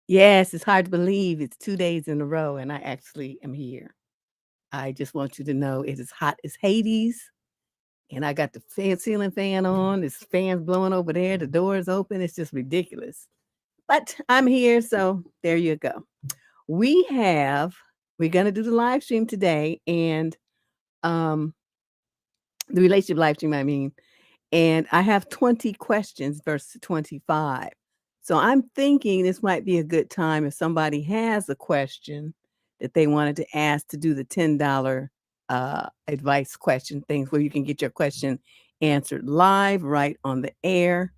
Yes, it's hard to believe it's 2 days in a row, and I actually am here. I just want you to know it is hot as Hades, and I got the ceiling fan on, this fan's blowing over there, the door is open, it's just ridiculous. But I'm here, so there you go. We're gonna do the live stream today, and, um, the relationship live stream, I mean, and I have 20 questions versus 25. So I'm thinking this might be a good time if somebody has a question that they wanted to ask to do the $10 advice question things where you can get your question answered live right on the air.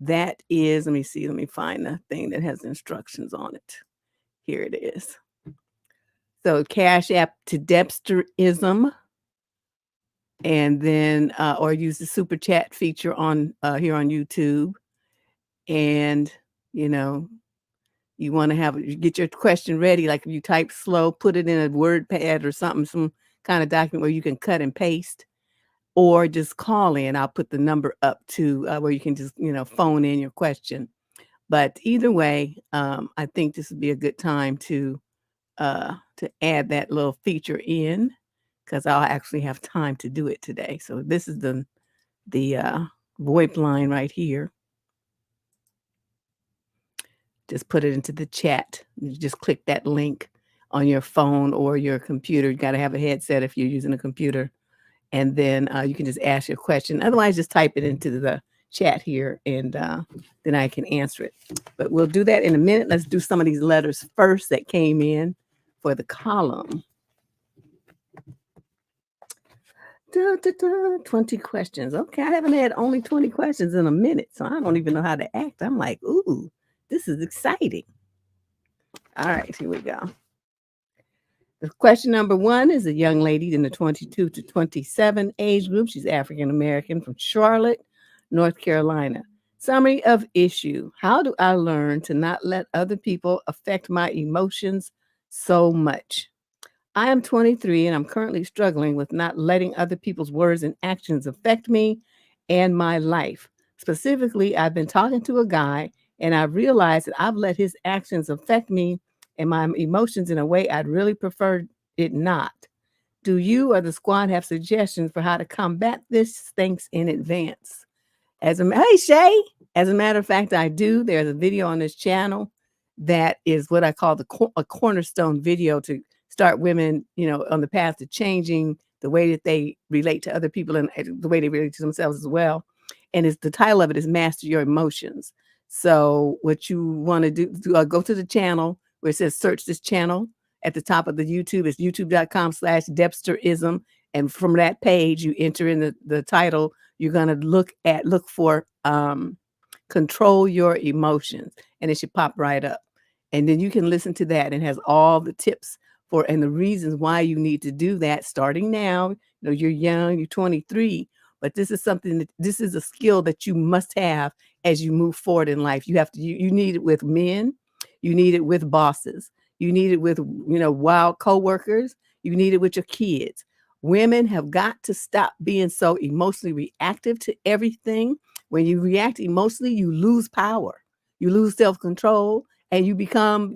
That is, let me see, let me find the thing that has instructions on it. Here it is. So Cashapp Debsterism, and then or use the super chat feature on here on YouTube. And you know, you want to get your question ready, like if you type slow, put it in a word pad or something, some kind of document where you can cut and paste, or just call in. I'll put the number up to where you can just phone in your question. But either way, I think this would be a good time to add that little feature in, because I'll actually have time to do it today. So this is the VoIP line right here. Just put it into the chat. You just click that link on your phone or your computer. You got to have a headset if you're using a computer. And then you can just ask your question. Otherwise, just type it into the chat here, and then I can answer it. But we'll do that in a minute. Let's do some of these letters first that came in for the column. 20 questions. Okay, I haven't had only 20 questions in a minute, so I don't even know how to act. I'm like, ooh, this is exciting. All right, here we go. The question number 1 is a young lady in the 22 to 27 age group. She's African American from Charlotte, North Carolina. Summary of issue. How do I learn to not let other people affect my emotions so much? I am 23 and I'm currently struggling with not letting other people's words and actions affect me and my life. Specifically, I've been talking to a guy and I realized that I've let his actions affect me and my emotions in a way I'd really prefer it not. Do you or the squad have suggestions for how to combat this? Thanks in advance. Hey, Shay, as a matter of fact, I do. There's a video on this channel that is what I call a cornerstone video to start women, on the path to changing the way that they relate to other people and the way they relate to themselves as well. And the title of it is Master Your Emotions. So what you want to do, go to the channel where it says search this channel at the top of the YouTube. It's youtube.com/Debsterism. And from that page, you enter in the title. You're going to look for Control Your Emotions, and it should pop right up. And then you can listen to that, and it has all the tips and the reasons why you need to do that starting now. You're young, you're 23, but this is this is a skill that you must have as you move forward in life. You need it with men, you need it with bosses, you need it with, wild coworkers, you need it with your kids. Women have got to stop being so emotionally reactive to everything. When you react emotionally, you lose power. you lose self-control, and you become,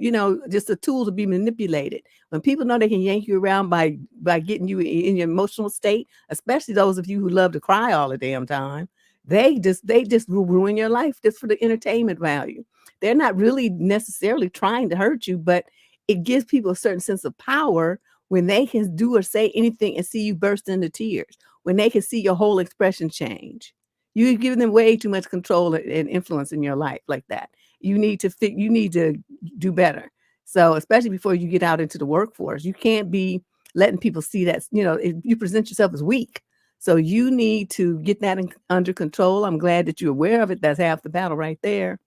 just a tool to be manipulated. When people know they can yank you around by getting you in your emotional state, especially those of you who love to cry all the damn time, they just will ruin your life just for the entertainment value. They're not really necessarily trying to hurt you, but it gives people a certain sense of power when they can do or say anything and see you burst into tears, when they can see your whole expression change. You've given them way too much control and influence in your life like that. You need to do better. So especially before you get out into the workforce, you can't be letting people see that, you present yourself as weak. So you need to get that under control. I'm glad that you're aware of it. That's half the battle right there.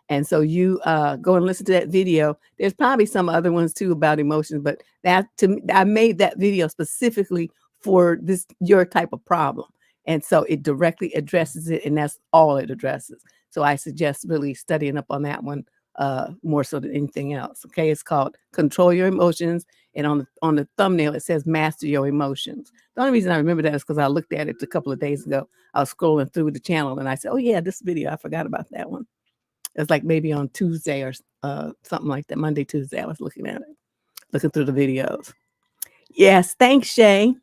And so you go and listen to that video. There's probably some other ones too about emotions, but I made that video specifically for your type of problem. And so it directly addresses it, and that's all it addresses. So I suggest really studying up on that one more so than anything else. Okay, it's called Control Your Emotions, and on the thumbnail it says Master Your Emotions. The only reason I remember that is because I looked at it a couple of days ago. I was scrolling through the channel and I said, "Oh yeah, this video, I forgot about that one." It's like maybe on Tuesday or something like that. Monday, Tuesday, I was looking at it, looking through the videos. Yes, thanks, Shay.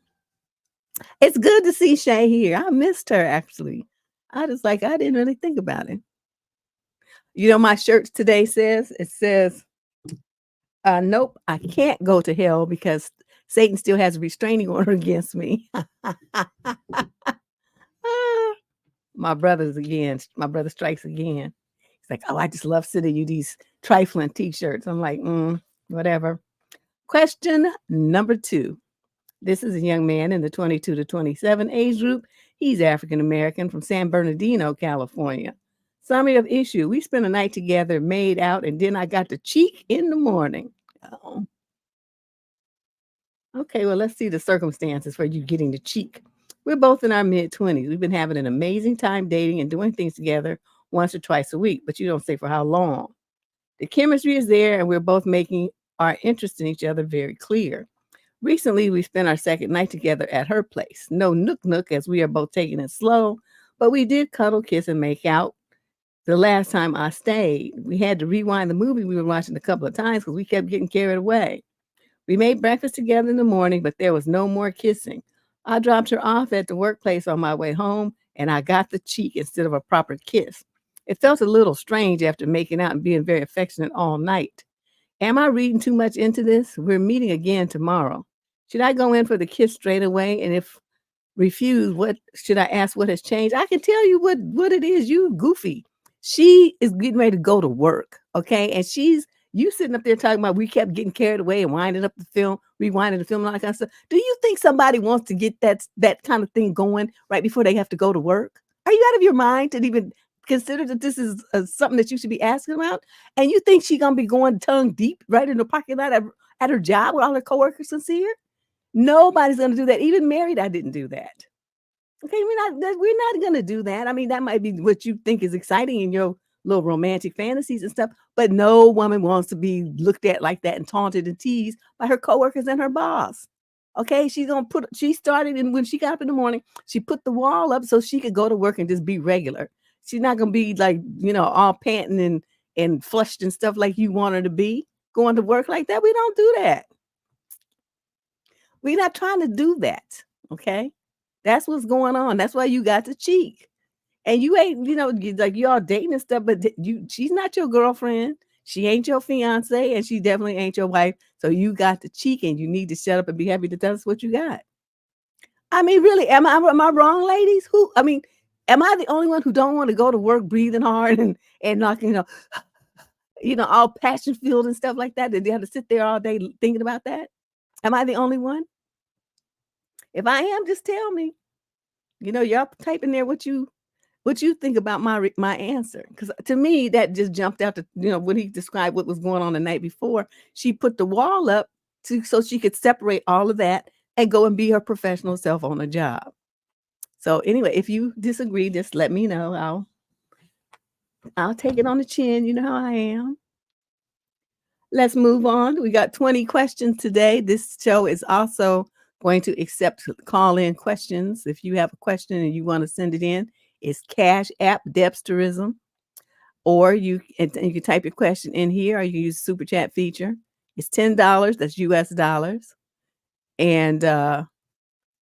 It's good to see Shay here. I missed her, actually. I didn't really think about it. My shirt today says, nope, I can't go to hell because Satan still has a restraining order against me. My brother strikes again. He's like, oh, I just love sending you these trifling t-shirts. I'm like, whatever. Question number 2. This is a young man in the 22 to 27 age group. He's African-American from San Bernardino, California. Summary of issue. We spent a night together, made out, and then I got to cheek in the morning. Oh. Okay, well, let's see the circumstances for you getting to cheek. We're both in our mid-20s. We've been having an amazing time dating and doing things together once or twice a week, but you don't say for how long. The chemistry is there, and we're both making our interest in each other very clear. Recently, we spent our second night together at her place. No nook, as we are both taking it slow, but we did cuddle, kiss, and make out. The last time I stayed, we had to rewind the movie we were watching a couple of times because we kept getting carried away. We made breakfast together in the morning, but there was no more kissing. I dropped her off at the workplace on my way home, and I got the cheek instead of a proper kiss. It felt a little strange after making out and being very affectionate all night. Am I reading too much into this? We're meeting again tomorrow. Should I go in for the kiss straight away? And if refused, what should I ask what has changed? I can tell you what it is. You goofy. She is getting ready to go to work, okay? And you sitting up there talking about we kept getting carried away and winding up the film, rewinding the film, and all that kind of stuff. Do you think somebody wants to get that kind of thing going right before they have to go to work? Are you out of your mind to even consider that this is something that you should be asking about? And you think she's gonna be going tongue deep right in the parking lot at her job with all her coworkers sincere? Nobody's gonna do that. Even married, I didn't do that. Okay, we're not gonna do that. I mean, that might be what you think is exciting in your little romantic fantasies and stuff, but no woman wants to be looked at like that and taunted and teased by her coworkers and her boss. Okay, she started, and when she got up in the morning, she put the wall up so she could go to work and just be regular. She's not gonna be like, all panting and flushed and stuff like you want her to be going to work like that. We don't do that. We're not trying to do that. Okay. That's what's going on. That's why you got to cheek. And you ain't, like you all dating and stuff, but she's not your girlfriend. She ain't your fiance, and she definitely ain't your wife. So you got to cheek, and you need to shut up and be happy to tell us what you got. I mean, really, am I wrong, ladies? Am I the only one who don't want to go to work breathing hard and like, all passion filled and stuff like that? Did they have to sit there all day thinking about that? Am I the only one? If I am, just tell me. Y'all type in there what you think about my answer, because to me that just jumped out to when he described what was going on the night before. She put the wall up so she could separate all of that and go and be her professional self on a job. So anyway, if you disagree, just let me know. I'll take it on the chin. You know how I am. Let's move on. We got 20 questions today. This show is also going to accept call-in questions. If you have a question and you want to send it in, it's Cashapp Debsterism. Or you can type your question in here, or you can use the super chat feature. It's $10. That's US dollars. And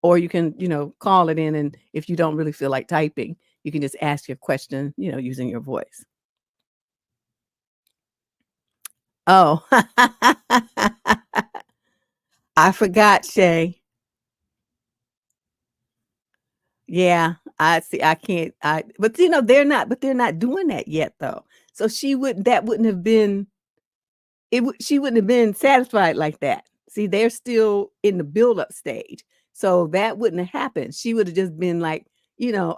or you can, call it in, and if you don't really feel like typing, you can just ask your question, using your voice. Oh, I forgot, Shay. Yeah, I see. I can't. But they're not doing that yet, though. So that wouldn't have been. She wouldn't have been satisfied like that. See, they're still in the build-up stage. So that wouldn't have happened. She would have just been like,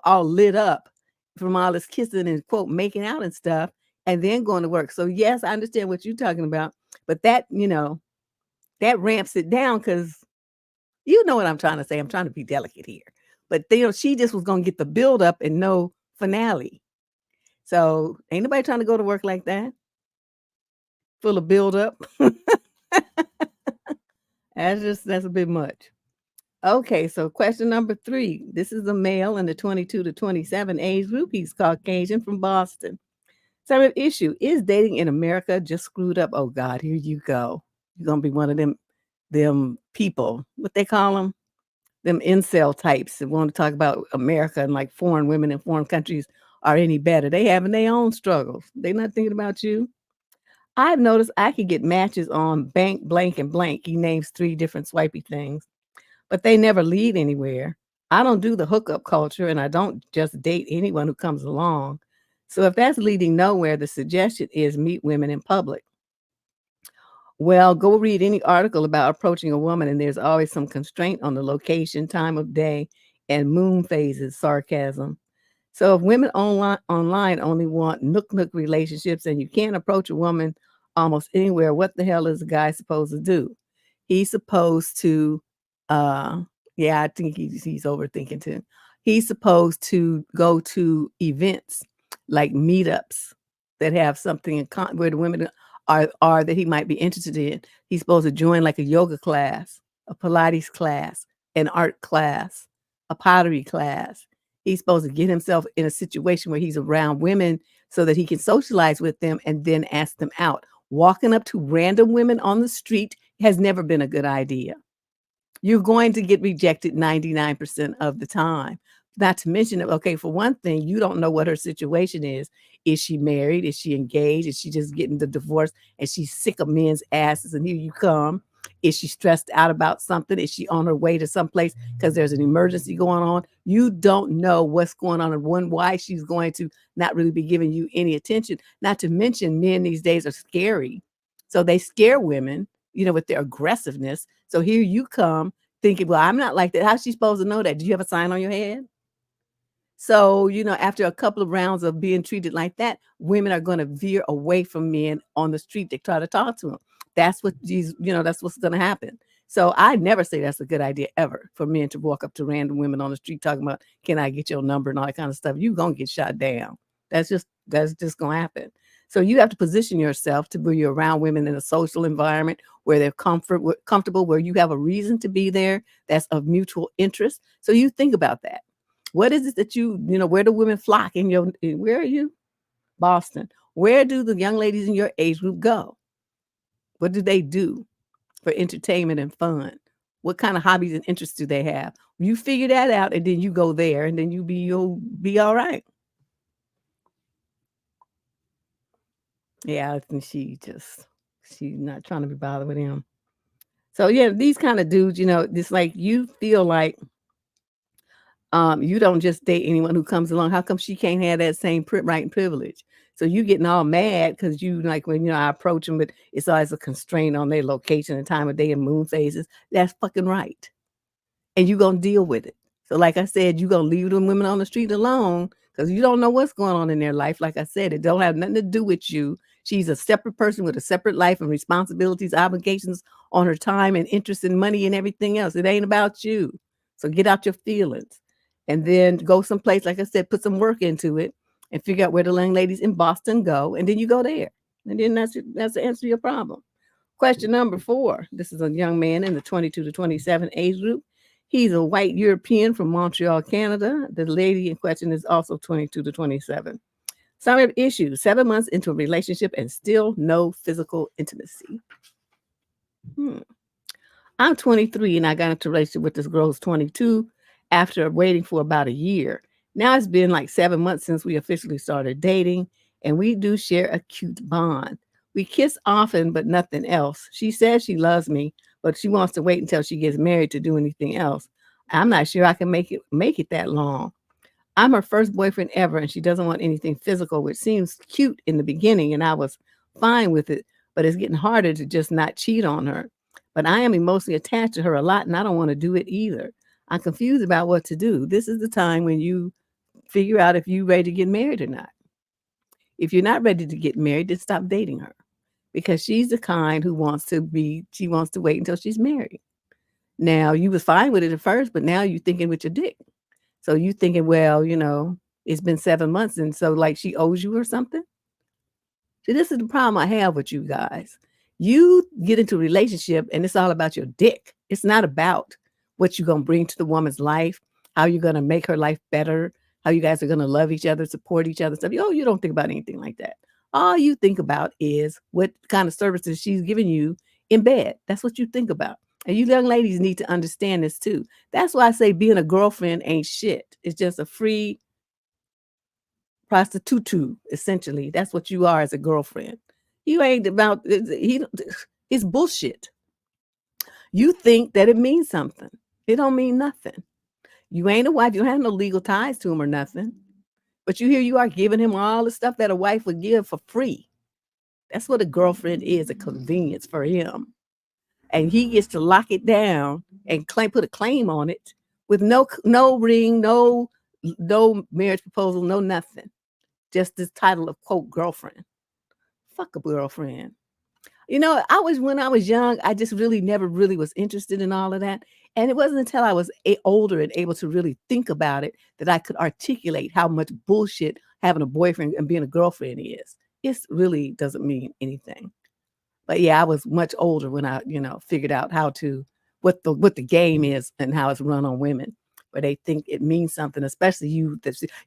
all lit up from all this kissing and quote making out and stuff, and then going to work. So yes, I understand what you're talking about, but that ramps it down because you know what I'm trying to say. I'm trying to be delicate here. But she just was gonna get the build up and no finale. So ain't nobody trying to go to work like that, full of build up. That's a bit much. Okay, so question number 3. This is a male in the 22 to 27 age group. He's Caucasian from Boston. So issue, is dating in America just screwed up? Oh God, here you go. You're gonna be one of them people. What they call them incel types that want to talk about America and like foreign women in foreign countries are any better. They having their own struggles. They not thinking about you. I've noticed I could get matches on bank, blank, and blank. He names 3 different swipey things, but they never lead anywhere. I don't do the hookup culture, and I don't just date anyone who comes along. So if that's leading nowhere, the suggestion is meet women in public. Well, go read any article about approaching a woman, and there's always some constraint on the location, time of day, and moon phases, sarcasm. So if women online only want nook relationships and you can't approach a woman almost anywhere, what the hell is a guy supposed to do? He's supposed to, yeah, I think he's overthinking too. He's supposed to go to events like meetups that have something in where the women are that he might be interested in. He's supposed to join like a yoga class, a Pilates class, an art class, a pottery class. He's supposed to get himself in a situation where he's around women so that he can socialize with them and then ask them out. Walking up to random women on the street has never been a good idea. You're going to get rejected 99% of the time. Not to mention, okay, for one thing, you don't know what her situation is. Is she married? Is she engaged? Is she just getting the divorce and she's sick of men's asses and here you come? Is she stressed out about something? Is she on her way to someplace because there's an emergency going on? You don't know what's going on and why she's going to not really be giving you any attention. Not to mention men these days are scary. So they scare women, with their aggressiveness. So here you come thinking, well, I'm not like that. How's she supposed to know that? Do you have a sign on your head? So, after a couple of rounds of being treated like that, women are going to veer away from men on the street. They try to talk to them. That's that's what's going to happen. So I never say that's a good idea ever for men to walk up to random women on the street talking about, can I get your number and all that kind of stuff. You're going to get shot down. That's just going to happen. So you have to position yourself to be around women in a social environment where they're comfortable, where you have a reason to be there that's of mutual interest. So you think about that. What is it that where do women flock where are you? Boston. Where do the young ladies in your age group go? What do they do for entertainment and fun? What kind of hobbies and interests do they have? You figure that out and then you go there and then you'll be all right. Yeah, I think she's not trying to be bothered with him. So yeah, these kind of dudes, it's like you feel like you don't just date anyone who comes along. How come she can't have that same right and privilege? So you getting all mad because you like when I approach them, but it's always a constraint on their location and time of day and moon phases. That's fucking right. And you gonna deal with it. So like I said, you gonna leave them women on the street alone because you don't know what's going on in their life. Like I said, it don't have nothing to do with you. She's a separate person with a separate life and responsibilities, obligations on her time and interest in money and everything else. It ain't about you. So get out your feelings and then go someplace, like I said, put some work into it and figure out where the young ladies in Boston go. And then you go there. And then that's the answer to your problem. Question number 4. This is a young man in the 22 to 27 age group. He's a white European from Montreal, Canada. The lady in question is also 22 to 27. Summary of issues: 7 months into a relationship and still no physical intimacy. I'm 23 and I got into a relationship with this girl who's 22 after waiting for about a year. Now it's been like 7 months since we officially started dating, and we do share a cute bond. We kiss often, but nothing else. She says she loves me, but she wants to wait until she gets married to do anything else. I'm not sure I can make it that long. I'm her first boyfriend ever, and she doesn't want anything physical, which seems cute in the beginning, and I was fine with it, but it's getting harder to just not cheat on her. But I am emotionally attached to her a lot, and I don't want to do it either. I'm confused about what to do. This is the time when you figure out if you're ready to get married or not. If you're not ready to get married, then stop dating her, because she's the kind who she wants to wait until she's married. Now, you was fine with it at first, but now you're thinking with your dick. So you thinking, well, it's been 7 months, and so like she owes you or something. See, this is the problem I have with you guys. You get into a relationship and it's all about your dick. It's not about what you're gonna bring to the woman's life, how you're gonna make her life better, how you guys are gonna love each other, support each other, stuff. Oh, you don't think about anything like that. All you think about is what kind of services she's giving you in bed. That's what you think about. And you young ladies need to understand this too. That's why I say being a girlfriend ain't shit. It's just a free prostitute, essentially. That's what you are as a girlfriend. You ain't about it's bullshit. You think that it means something. It don't mean nothing. You ain't a wife. You don't have no legal ties to him or nothing. But you are giving him all the stuff that a wife would give for free. That's what a girlfriend is, a convenience for him. And he gets to lock it down and put a claim on it with no ring, no marriage proposal, no nothing. Just this title of, quote, girlfriend. Fuck a girlfriend. When I was young, I just really never really was interested in all of that. And it wasn't until I was older and able to really think about it that I could articulate how much bullshit having a boyfriend and being a girlfriend is. It really doesn't mean anything. But yeah, I was much older when I, figured out what the game is and how it's run on women, where they think it means something, especially you.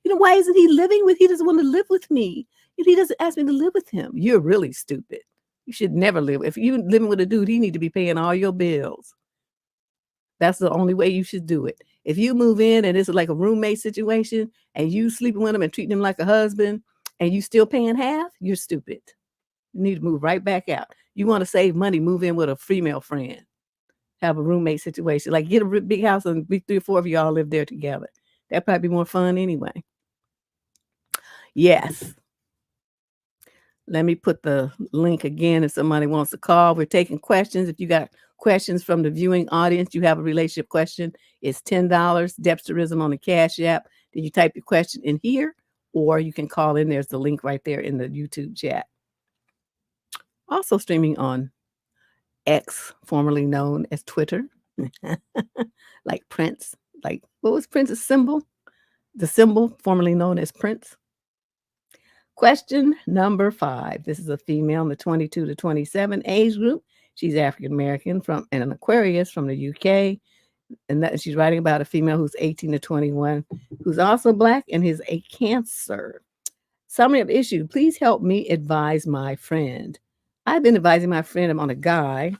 Why isn't he living with? He doesn't want to live with me. If he doesn't ask me to live with him, you're really stupid. You should never live. If you're living with a dude, he need to be paying all your bills. That's the only way you should do it. If you move in and it's like a roommate situation and you sleeping with him and treating him like a husband and you still paying half, you're stupid. You need to move right back out. You want to save money, move in with a female friend. Have a roommate situation. Like get a big house and be 3 or 4 of y'all live there together. That'd probably be more fun anyway. Yes. Let me put the link again if somebody wants to call. We're taking questions. If you got questions from the viewing audience, you have a relationship question, it's $10. Debsterism on the Cashapp. Then you type your question in here, or you can call in. There's the link right there in the YouTube chat. Also streaming on X, formerly known as Twitter, like Prince. Like, what was Prince's symbol? The symbol formerly known as Prince. Question number 5. This is a female in the 22 to 27 age group. She's African American and an Aquarius from the UK. And she's writing about a female who's 18 to 21, who's also Black and is a Cancer. Summary of issue: please help me advise my friend. I've been advising my friend on a guy,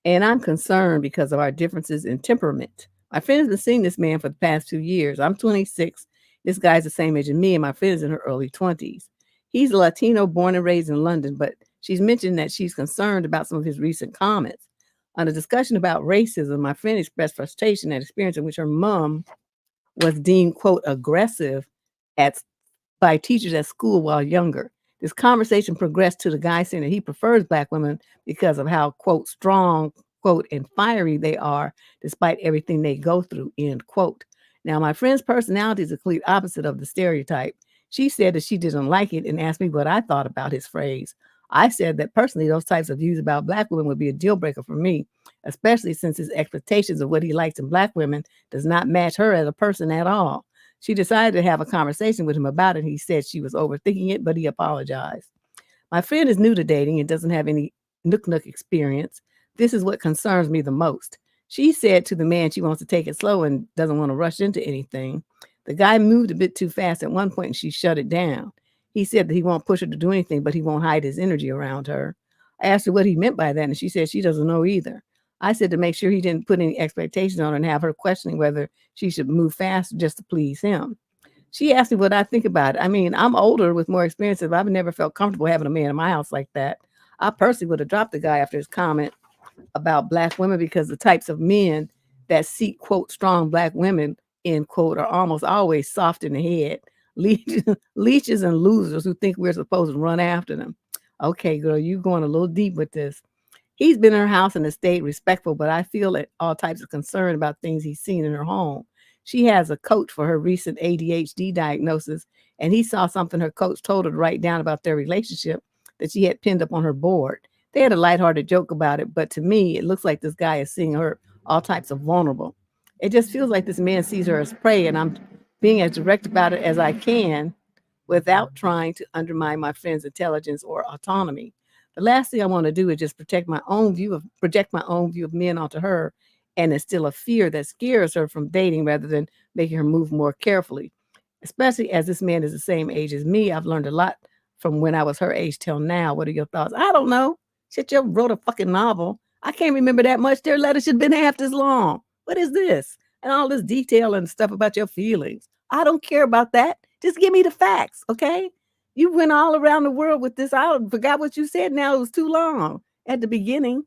and I'm concerned because of our differences in temperament. My friend has been seeing this man for the past 2 years. I'm 26. This guy's the same age as me, and my friend's in her early 20s. He's a Latino born and raised in London, but she's mentioned that she's concerned about some of his recent comments. On a discussion about racism, my friend expressed frustration at experience in which her mom was deemed, quote, aggressive by teachers at school while younger. This conversation progressed to the guy saying that he prefers Black women because of how, quote, strong, quote, and fiery they are despite everything they go through, end quote. Now, my friend's personality is the complete opposite of the stereotype. She said that she didn't like it and asked me what I thought about his phrase. I said that personally, those types of views about Black women would be a deal breaker for me, especially since his expectations of what he likes in Black women does not match her as a person at all. She decided to have a conversation with him about it. He said she was overthinking it, but he apologized. My friend is new to dating and doesn't have any nook experience. This is what concerns me the most. She said to the man she wants to take it slow and doesn't want to rush into anything. The guy moved a bit too fast at one point and she shut it down. He said that he won't push her to do anything, but he won't hide his energy around her. I asked her what he meant by that, and she said she doesn't know either. I said to make sure he didn't put any expectations on her and have her questioning whether she should move faster just to please him. She asked me what I think about it. I mean, I'm older with more experience, but I've never felt comfortable having a man in my house like that. I personally would have dropped the guy after his comment about Black women because the types of men that seek, quote, strong Black women, end quote, are almost always soft in the head, leeches and losers who think we're supposed to run after them. Okay, girl, you going a little deep with this. He's been in her house and has stayed respectful, but I feel all types of concern about things he's seen in her home. She has a coach for her recent ADHD diagnosis, and he saw something her coach told her to write down about their relationship that she had pinned up on her board. They had a lighthearted joke about it, but to me, it looks like this guy is seeing her all types of vulnerable. It just feels like this man sees her as prey, and I'm being as direct about it as I can without trying to undermine my friend's intelligence or autonomy. The last thing I want to do is just project my own view of men onto her and instill a fear that scares her from dating rather than making her move more carefully. Especially as this man is the same age as me, I've learned a lot from when I was her age till now. What are your thoughts? I don't know. Shit, you wrote a fucking novel. I can't remember that much. Their letter should have been half this long. What is this? And all this detail and stuff about your feelings. I don't care about that. Just give me the facts, okay? You went all around the world with this. I forgot what you said now. It was too long at the beginning.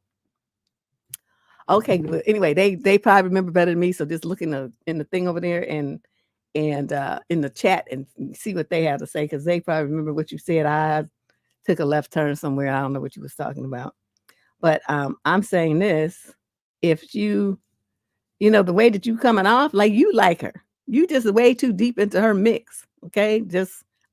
Okay, but anyway, they probably remember better than me. So just look in the thing over there and in the chat and see what they have to say, because they probably remember what you said. I took a left turn somewhere. I don't know what you was talking about. But I'm saying this, if you know, the way that you coming off, like you like her. You just way too deep into her mix. Okay.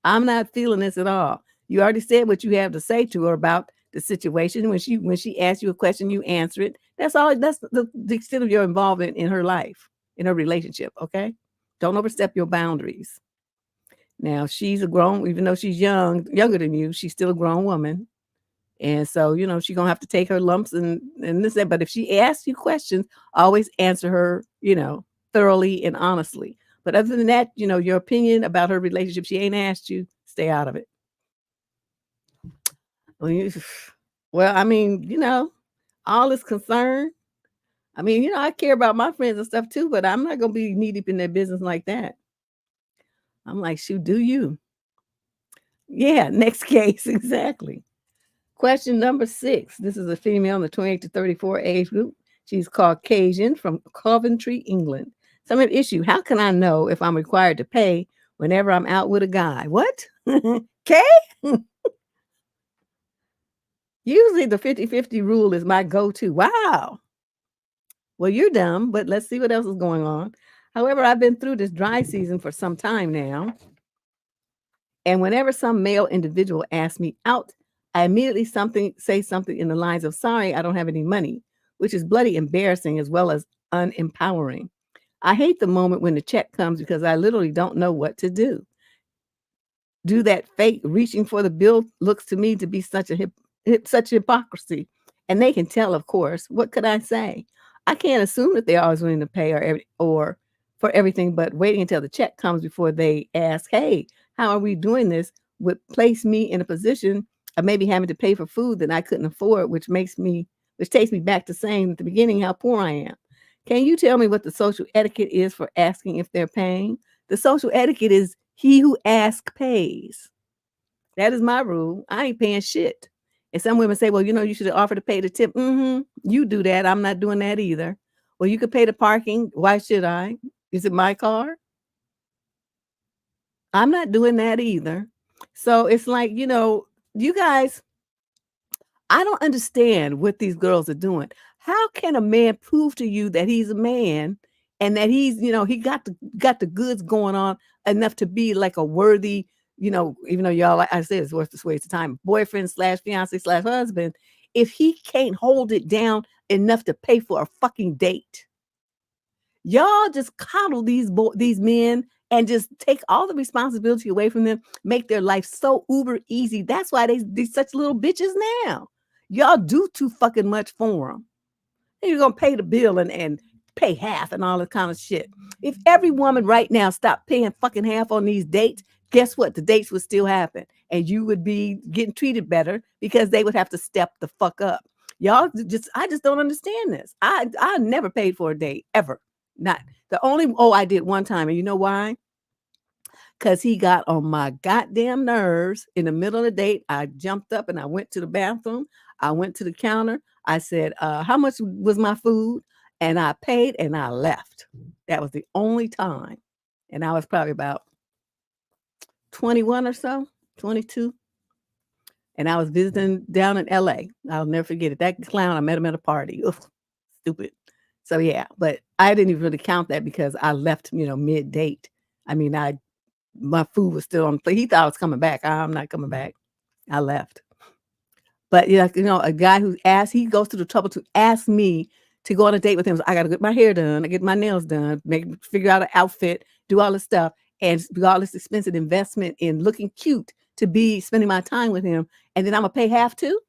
I'm not feeling this at all. You already said what you have to say to her about the situation. When she asks you a question, you answer it. That's all. That's the extent of your involvement in her life, in her relationship. Okay. Don't overstep your boundaries. Now she's a grown, even though she's younger than you, she's still a grown woman. And so, you know, she's gonna have to take her lumps and this, that. But if she asks you questions, always answer her, you know, thoroughly and honestly. But other than that, you know, your opinion about her relationship, she ain't asked you, stay out of it. Well, I mean, you know, all is concern. I mean, you know, I care about my friends and stuff too, but I'm not gonna be knee deep in their business like that. I'm like, shoot, do you? Yeah, next case, exactly. Question number 6. This is a female in the 28 to 34 age group. She's Caucasian from Coventry, England. Some issue. How can I know if I'm required to pay whenever I'm out with a guy? What? Okay. Usually the 50-50 rule is my go-to. Wow. Well, you're dumb, but let's see what else is going on. However, I've been through this dry season for some time now. And whenever some male individual asks me out, I immediately say something in the lines of, sorry, I don't have any money, which is bloody embarrassing as well as unempowering. I hate the moment when the check comes because I literally don't know what to do. Do that fake reaching for the bill looks to me to be such hypocrisy. And they can tell, of course. What could I say? I can't assume that they're always willing to pay or for everything, but waiting until the check comes before they ask, hey, how are we doing this, would place me in a position of maybe having to pay for food that I couldn't afford, which takes me back to saying at the beginning how poor I am. Can you tell me what the social etiquette is for asking if they're paying? The social etiquette is he who asks pays. That is my rule. I ain't paying shit. And some women say, well, you know, you should offer to pay the tip. You do that. I'm not doing that either. Well, you could pay the parking. Why should I? Is it my car? I'm not doing that either. So it's like, you know, you guys, I don't understand what these girls are doing. How can a man prove to you that he's a man and that he's, you know, he got the goods going on enough to be like a worthy, you know, even though y'all, like I said, it's worth this waste of time, boyfriend / fiance / husband, if he can't hold it down enough to pay for a fucking date? Y'all just coddle these men and just take all the responsibility away from them, make their life so uber easy. That's why they such little bitches now. Y'all do too fucking much for them. You're gonna pay the bill and pay half and all that kind of shit. If every woman right now stopped paying fucking half on these dates, guess what? The dates would still happen. And you would be getting treated better because they would have to step the fuck up. Y'all I just don't understand this. I never paid for a date ever. Not the only, I did one time. And you know why? Because he got on my goddamn nerves in the middle of the date. I jumped up and I went to the bathroom. I went to the counter. I said, how much was my food? And I paid and I left. That was the only time. And I was probably about 21 or so, 22. And I was visiting down in LA. I'll never forget it. That clown, I met him at a party. Ugh, stupid. So yeah, but I didn't even really count that because I left, mid date. I mean, my food was still on the plate. He thought I was coming back. I'm not coming back. I left. But a guy he goes to the trouble to ask me to go on a date with him. So I got to get my hair done, I get my nails done, figure out an outfit, do all this stuff, and do all this expensive investment in looking cute to be spending my time with him. And then I'm gonna pay half too.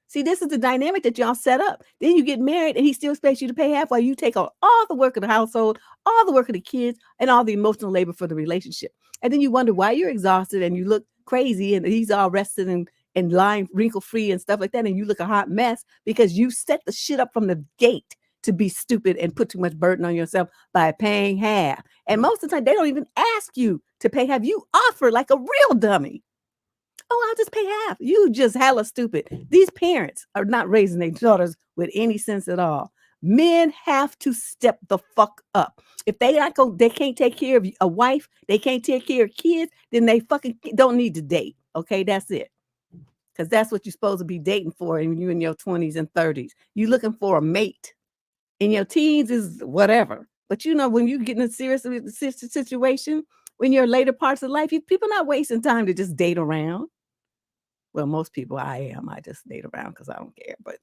See, this is the dynamic that y'all set up. Then you get married and he still expects you to pay half while you take on all the work of the household, all the work of the kids, and all the emotional labor for the relationship. And then you wonder why you're exhausted and you look crazy and he's all rested and lying wrinkle-free and stuff like that. And you look a hot mess because you set the shit up from the gate to be stupid and put too much burden on yourself by paying half. And most of the time, they don't even ask you to pay half. You offer like a real dummy. Oh, I'll just pay half. You just hella stupid. These parents are not raising their daughters with any sense at all. Men have to step the fuck up. If they can't take care of a wife, they can't take care of kids, then they fucking don't need to date. Okay, that's it. Because that's what you're supposed to be dating for when you're in your 20s and 30s. You're looking for a mate. In your teens is whatever. But when you get in a serious situation, when you're later parts of life, people not wasting time to just date around. Well, most people I just date around because I don't care. But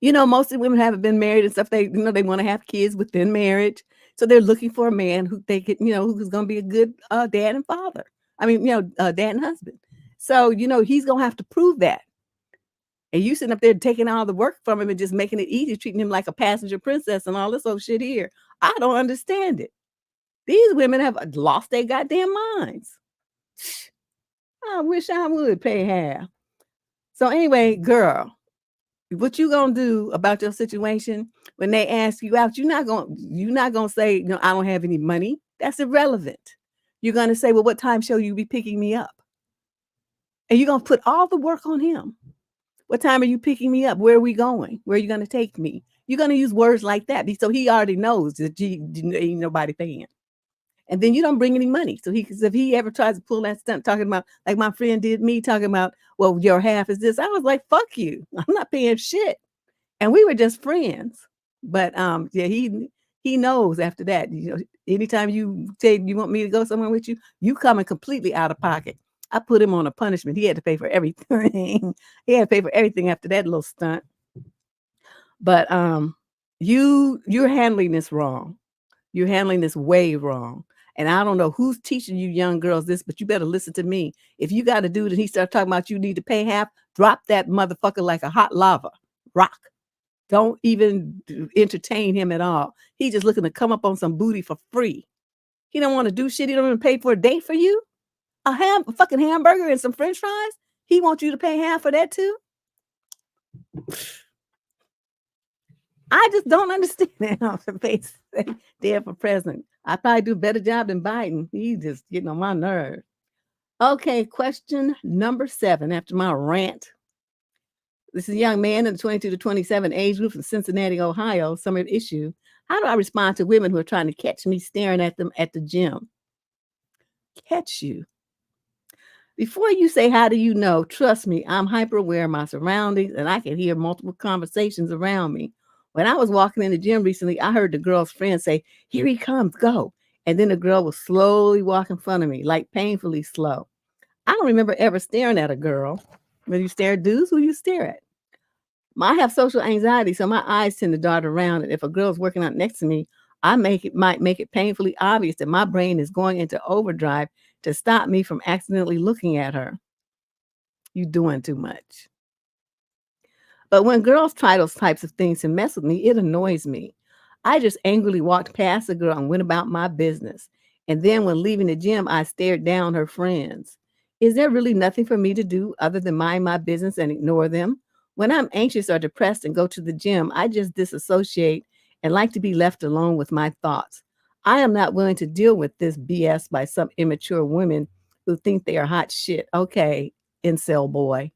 most of the women haven't been married and stuff. They they want to have kids within marriage. So they're looking for a man who they could, who's going to be a good dad and father. I mean, dad and husband. So, he's going to have to prove that. And you sitting up there taking all the work from him and just making it easy, treating him like a passenger princess and all this old shit here. I don't understand it. These women have lost their goddamn minds. I wish I would pay half. So anyway, girl, what you gonna do about your situation when they ask you out? You're not gonna say, I don't have any money. That's irrelevant. You're gonna say, well, what time shall you be picking me up? And you're gonna put all the work on him. What time are you picking me up? Where are we going? Where are you gonna take me? You're gonna use words like that. So he already knows that ain't nobody paying. And then you don't bring any money. So if he ever tries to pull that stunt talking about, like my friend did me, talking about, well, your half is this, I was like, fuck you. I'm not paying shit. And we were just friends. But yeah, he knows after that, anytime you say you want me to go somewhere with you, you coming completely out of pocket. I put him on a punishment. He had to pay for everything. He had to pay for everything after that little stunt. But you're handling this wrong. You're handling this way wrong. And I don't know who's teaching you young girls this, but you better listen to me. If you got a dude and he starts talking about you need to pay half, drop that motherfucker like a hot lava. Rock. Don't even entertain him at all. He's just looking to come up on some booty for free. He don't want to do shit. He don't even pay for a date for you. A fucking hamburger and some french fries. He wants you to pay half for that too. I just don't understand how the face there for president. I probably do a better job than Biden. He's just getting on my nerves. Okay, question number 7 after my rant. This is a young man in the 22 to 27 age group from Cincinnati, Ohio. Summer issue. How do I respond to women who are trying to catch me staring at them at the gym? Catch you. Before you say, how do you know? Trust me, I'm hyper aware of my surroundings and I can hear multiple conversations around me. When I was walking in the gym recently, I heard the girl's friend say, here he comes, go. And then the girl was slowly walk in front of me, like painfully slow. I don't remember ever staring at a girl. When you stare at dudes, who you stare at? I have social anxiety, so my eyes tend to dart around. And if a girl's working out next to me, might make it painfully obvious that my brain is going into overdrive to stop me from accidentally looking at her. You doing too much. But when girls try those types of things to mess with me, it annoys me. I just angrily walked past the girl and went about my business. And then when leaving the gym, I stared down her friends. Is there really nothing for me to do other than mind my business and ignore them? When I'm anxious or depressed and go to the gym, I just disassociate and like to be left alone with my thoughts. I am not willing to deal with this BS by some immature women who think they are hot shit. Okay, incel boy.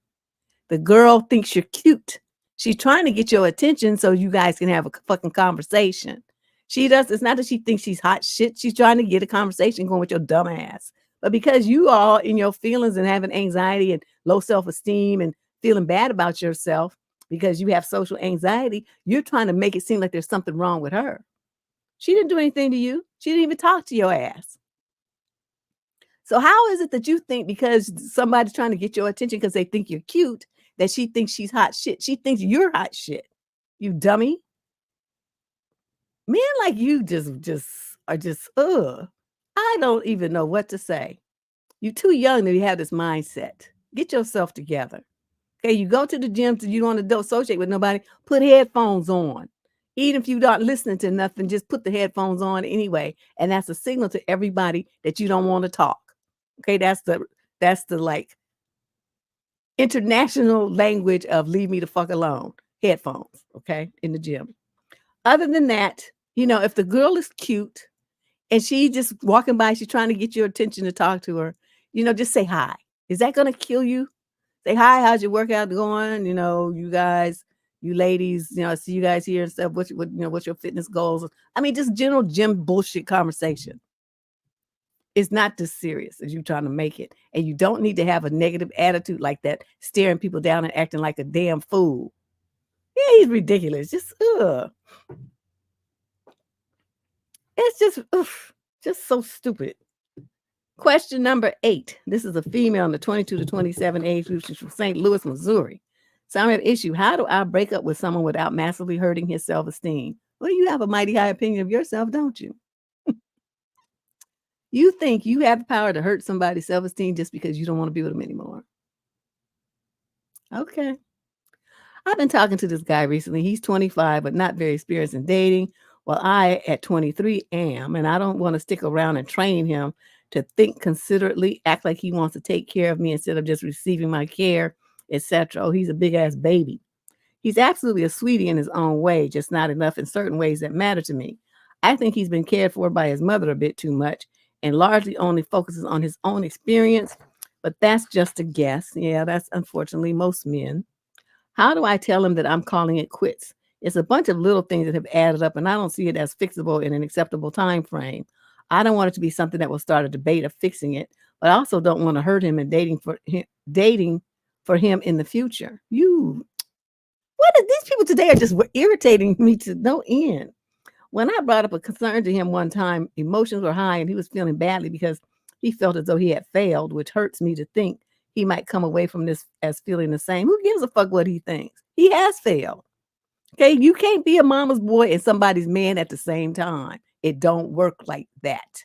The girl thinks you're cute. She's trying to get your attention so you guys can have a fucking conversation. She does. It's not that she thinks she's hot shit. She's trying to get a conversation going with your dumb ass. But because you all in your feelings and having anxiety and low self-esteem and feeling bad about yourself because you have social anxiety, you're trying to make it seem like there's something wrong with her. She didn't do anything to you. She didn't even talk to your ass. So how is it that you think because somebody's trying to get your attention because they think you're cute, that she thinks she's hot shit? She thinks you're hot shit. You dummy. Men like you just are just, ugh. I don't even know what to say. You're too young to have this mindset. Get yourself together. Okay, you go to the gym so you don't want to associate with nobody, put headphones on. Even if you're not listening to nothing, just put the headphones on anyway. And that's a signal to everybody that you don't want to talk. Okay, that's the like international language of leave me the fuck alone. Headphones, okay, in the gym. Other than that, if the girl is cute and she just walking by, she's trying to get your attention to talk to her, just say hi. Is that going to kill you? Say hi, how's your workout going? You guys, you ladies, I see you guys here and stuff. What's your fitness goals? I mean, just general gym bullshit conversation. It's not this serious as you trying to make it. And you don't need to have a negative attitude like that, staring people down and acting like a damn fool. Yeah, he's ridiculous. Just, ugh. It's just so stupid. Question number 8. This is a female in the 22 to 27 age group. She's from St. Louis, Missouri. So I'm at issue. How do I break up with someone without massively hurting his self-esteem? Well, you have a mighty high opinion of yourself, don't you? You think you have the power to hurt somebody's self-esteem just because you don't want to be with them anymore. Okay. I've been talking to this guy recently. He's 25, but not very experienced in dating. Well, I, at 23, am, and I don't want to stick around and train him to think considerately, act like he wants to take care of me instead of just receiving my care, etc. Oh, he's a big-ass baby. He's absolutely a sweetie in his own way, just not enough in certain ways that matter to me. I think he's been cared for by his mother a bit too much and largely only focuses on his own experience, but that's just a guess. Yeah, that's unfortunately most men. How do I tell him that I'm calling it quits? It's a bunch of little things that have added up, and I don't see it as fixable in an acceptable time frame. I don't want it to be something that will start a debate of fixing it, but I also don't want to hurt him and dating for him in the future. These people today are just irritating me to no end. When I brought up a concern to him one time, emotions were high and he was feeling badly because he felt as though he had failed, which hurts me to think he might come away from this as feeling the same. Who gives a fuck what he thinks? He has failed. Okay, you can't be a mama's boy and somebody's man at the same time. It don't work like that.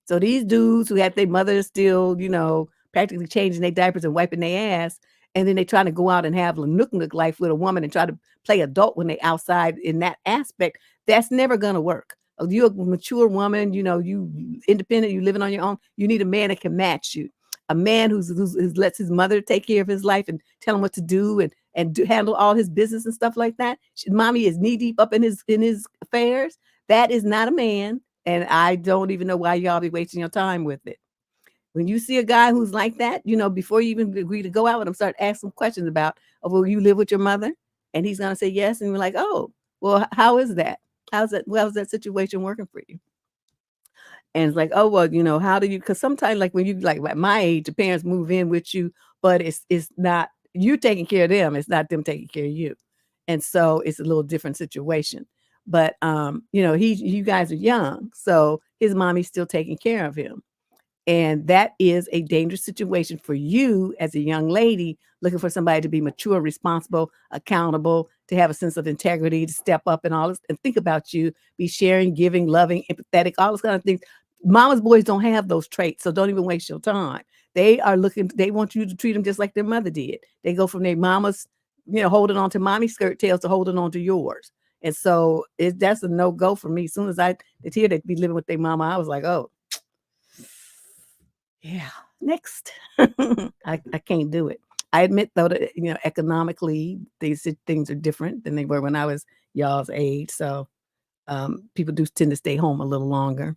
So these dudes who have their mother still, practically changing their diapers and wiping their ass, and then they trying to go out and have a nook life with a woman and try to play adult when they outside in that aspect, that's never gonna work. You're a mature woman, you independent, you living on your own. You need a man that can match you. A man who's lets his mother take care of his life and tell him what to do and handle all his business and stuff like that. Mommy is knee deep up in his affairs. That is not a man. And I don't even know why y'all be wasting your time with it. When you see a guy who's like that, before you even agree to go out with him, start asking questions about, oh, will you live with your mother? And he's going to say yes. And you're like, oh, well, how is that? How's that situation working for you? And it's like, oh, well, how do you, because sometimes like when you like at my age, the parents move in with you, but it's not you taking care of them. It's not them taking care of you. And so it's a little different situation. But, you guys are young. So his mommy's still taking care of him. And that is a dangerous situation for you as a young lady looking for somebody to be mature, responsible, accountable, to have a sense of integrity, to step up and all this, and think about you, be sharing, giving, loving, empathetic, all those kind of things. Mama's boys don't have those traits, so don't even waste your time. They want you to treat them just like their mother did. They go from their mama's, holding on to mommy's skirt tails to holding on to yours. And so that's a no-go for me. As soon as I did hear they'd be living with their mama, I was like, oh, yeah, next. I can't do it. I admit though that economically things are different than they were when I was y'all's age. So people do tend to stay home a little longer.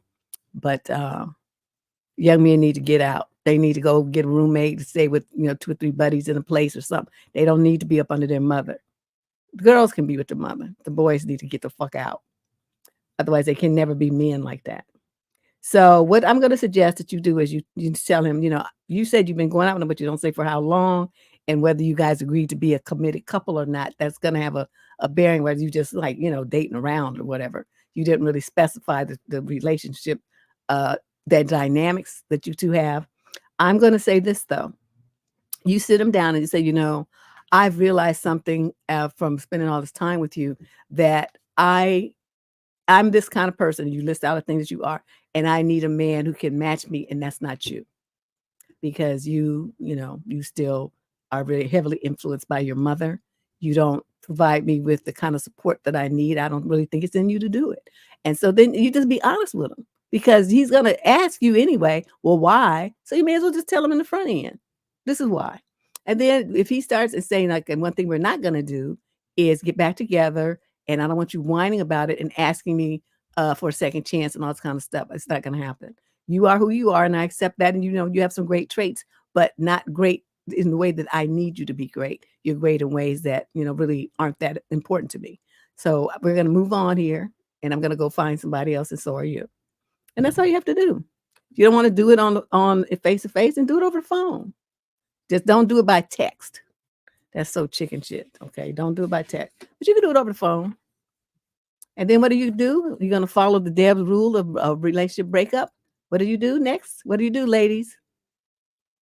But young men need to get out. They need to go get a roommate to stay with, 2 or 3 buddies in a place or something. They don't need to be up under their mother. The girls can be with the mother. The boys need to get the fuck out. Otherwise, they can never be men like that. So what I'm going to suggest that you do is you tell him, you said you've been going out with him, but you don't say for how long and whether you guys agreed to be a committed couple or not. That's going to have a bearing whether you just like, dating around or whatever. You didn't really specify the relationship, that dynamics that you two have. I'm going to say this though. You sit them down and you say, I've realized something from spending all this time with you that I'm this kind of person. You list out the things that you are, and I need a man who can match me, and that's not you. Because you still are very heavily influenced by your mother. You don't provide me with the kind of support that I need. I don't really think it's in you to do it. And so then you just be honest with him because he's going to ask you anyway, well, why? So you may as well just tell him in the front end, this is why. And then if he starts and saying like, and one thing we're not going to do is get back together and I don't want you whining about it and asking me for a second chance and all this kind of stuff. It's not going to happen. You are who you are, and I accept that. And you have some great traits, but not great in the way that I need you to be great. You're great in ways that really aren't that important to me. So we're going to move on here, and I'm going to go find somebody else, and so are you. And that's all you have to do. If you don't want to do it on face to face, and do it over the phone. Just don't do it by text. That's so chicken shit. Okay, don't do it by text, but you can do it over the phone. And then what do? You're going to follow the Deb's rule of relationship breakup. What do you do next? What do you do, ladies?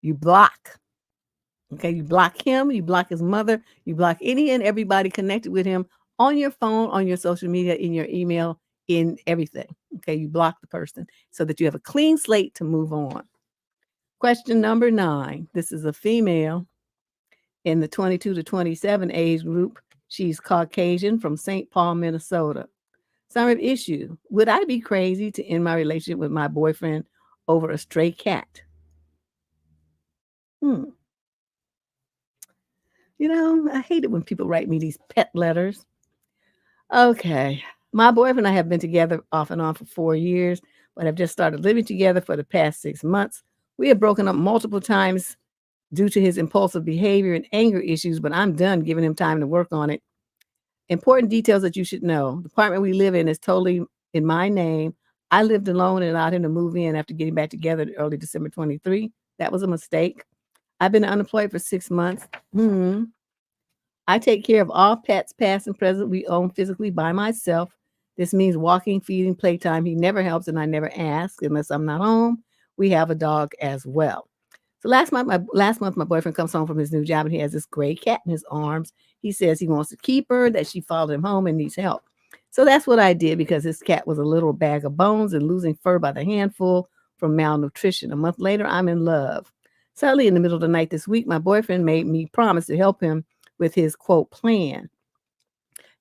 You block. Okay, you block him, you block his mother, you block any and everybody connected with him on your phone, on your social media, in your email, in everything. Okay, you block the person so that you have a clean slate to move on. Question number 9. This is a female in the 22 to 27 age group. She's Caucasian from St. Paul, Minnesota. Summary of issue. Would I be crazy to end my relationship with my boyfriend over a stray cat? I hate it when people write me these pet letters. Okay. My boyfriend and I have been together off and on for 4 years, but have just started living together for the past 6 months. We have broken up multiple times due to his impulsive behavior and anger issues, but I'm done giving him time to work on it. Important details that you should know. The apartment we live in is totally in my name. I lived alone and allowed him to move in after getting back together in early December 23. That was a mistake. I've been unemployed for 6 months. I take care of all pets, past and present, we own physically by myself. This means walking, feeding, playtime. He never helps and I never ask unless I'm not home. We have a dog as well. So last month, my boyfriend comes home from his new job and he has this gray cat in his arms. He says he wants to keep her, that she followed him home and needs help. So that's what I did because his cat was a little bag of bones and losing fur by the handful from malnutrition. A month later, I'm in love. Suddenly, in the middle of the night this week, my boyfriend made me promise to help him with his, quote, plan.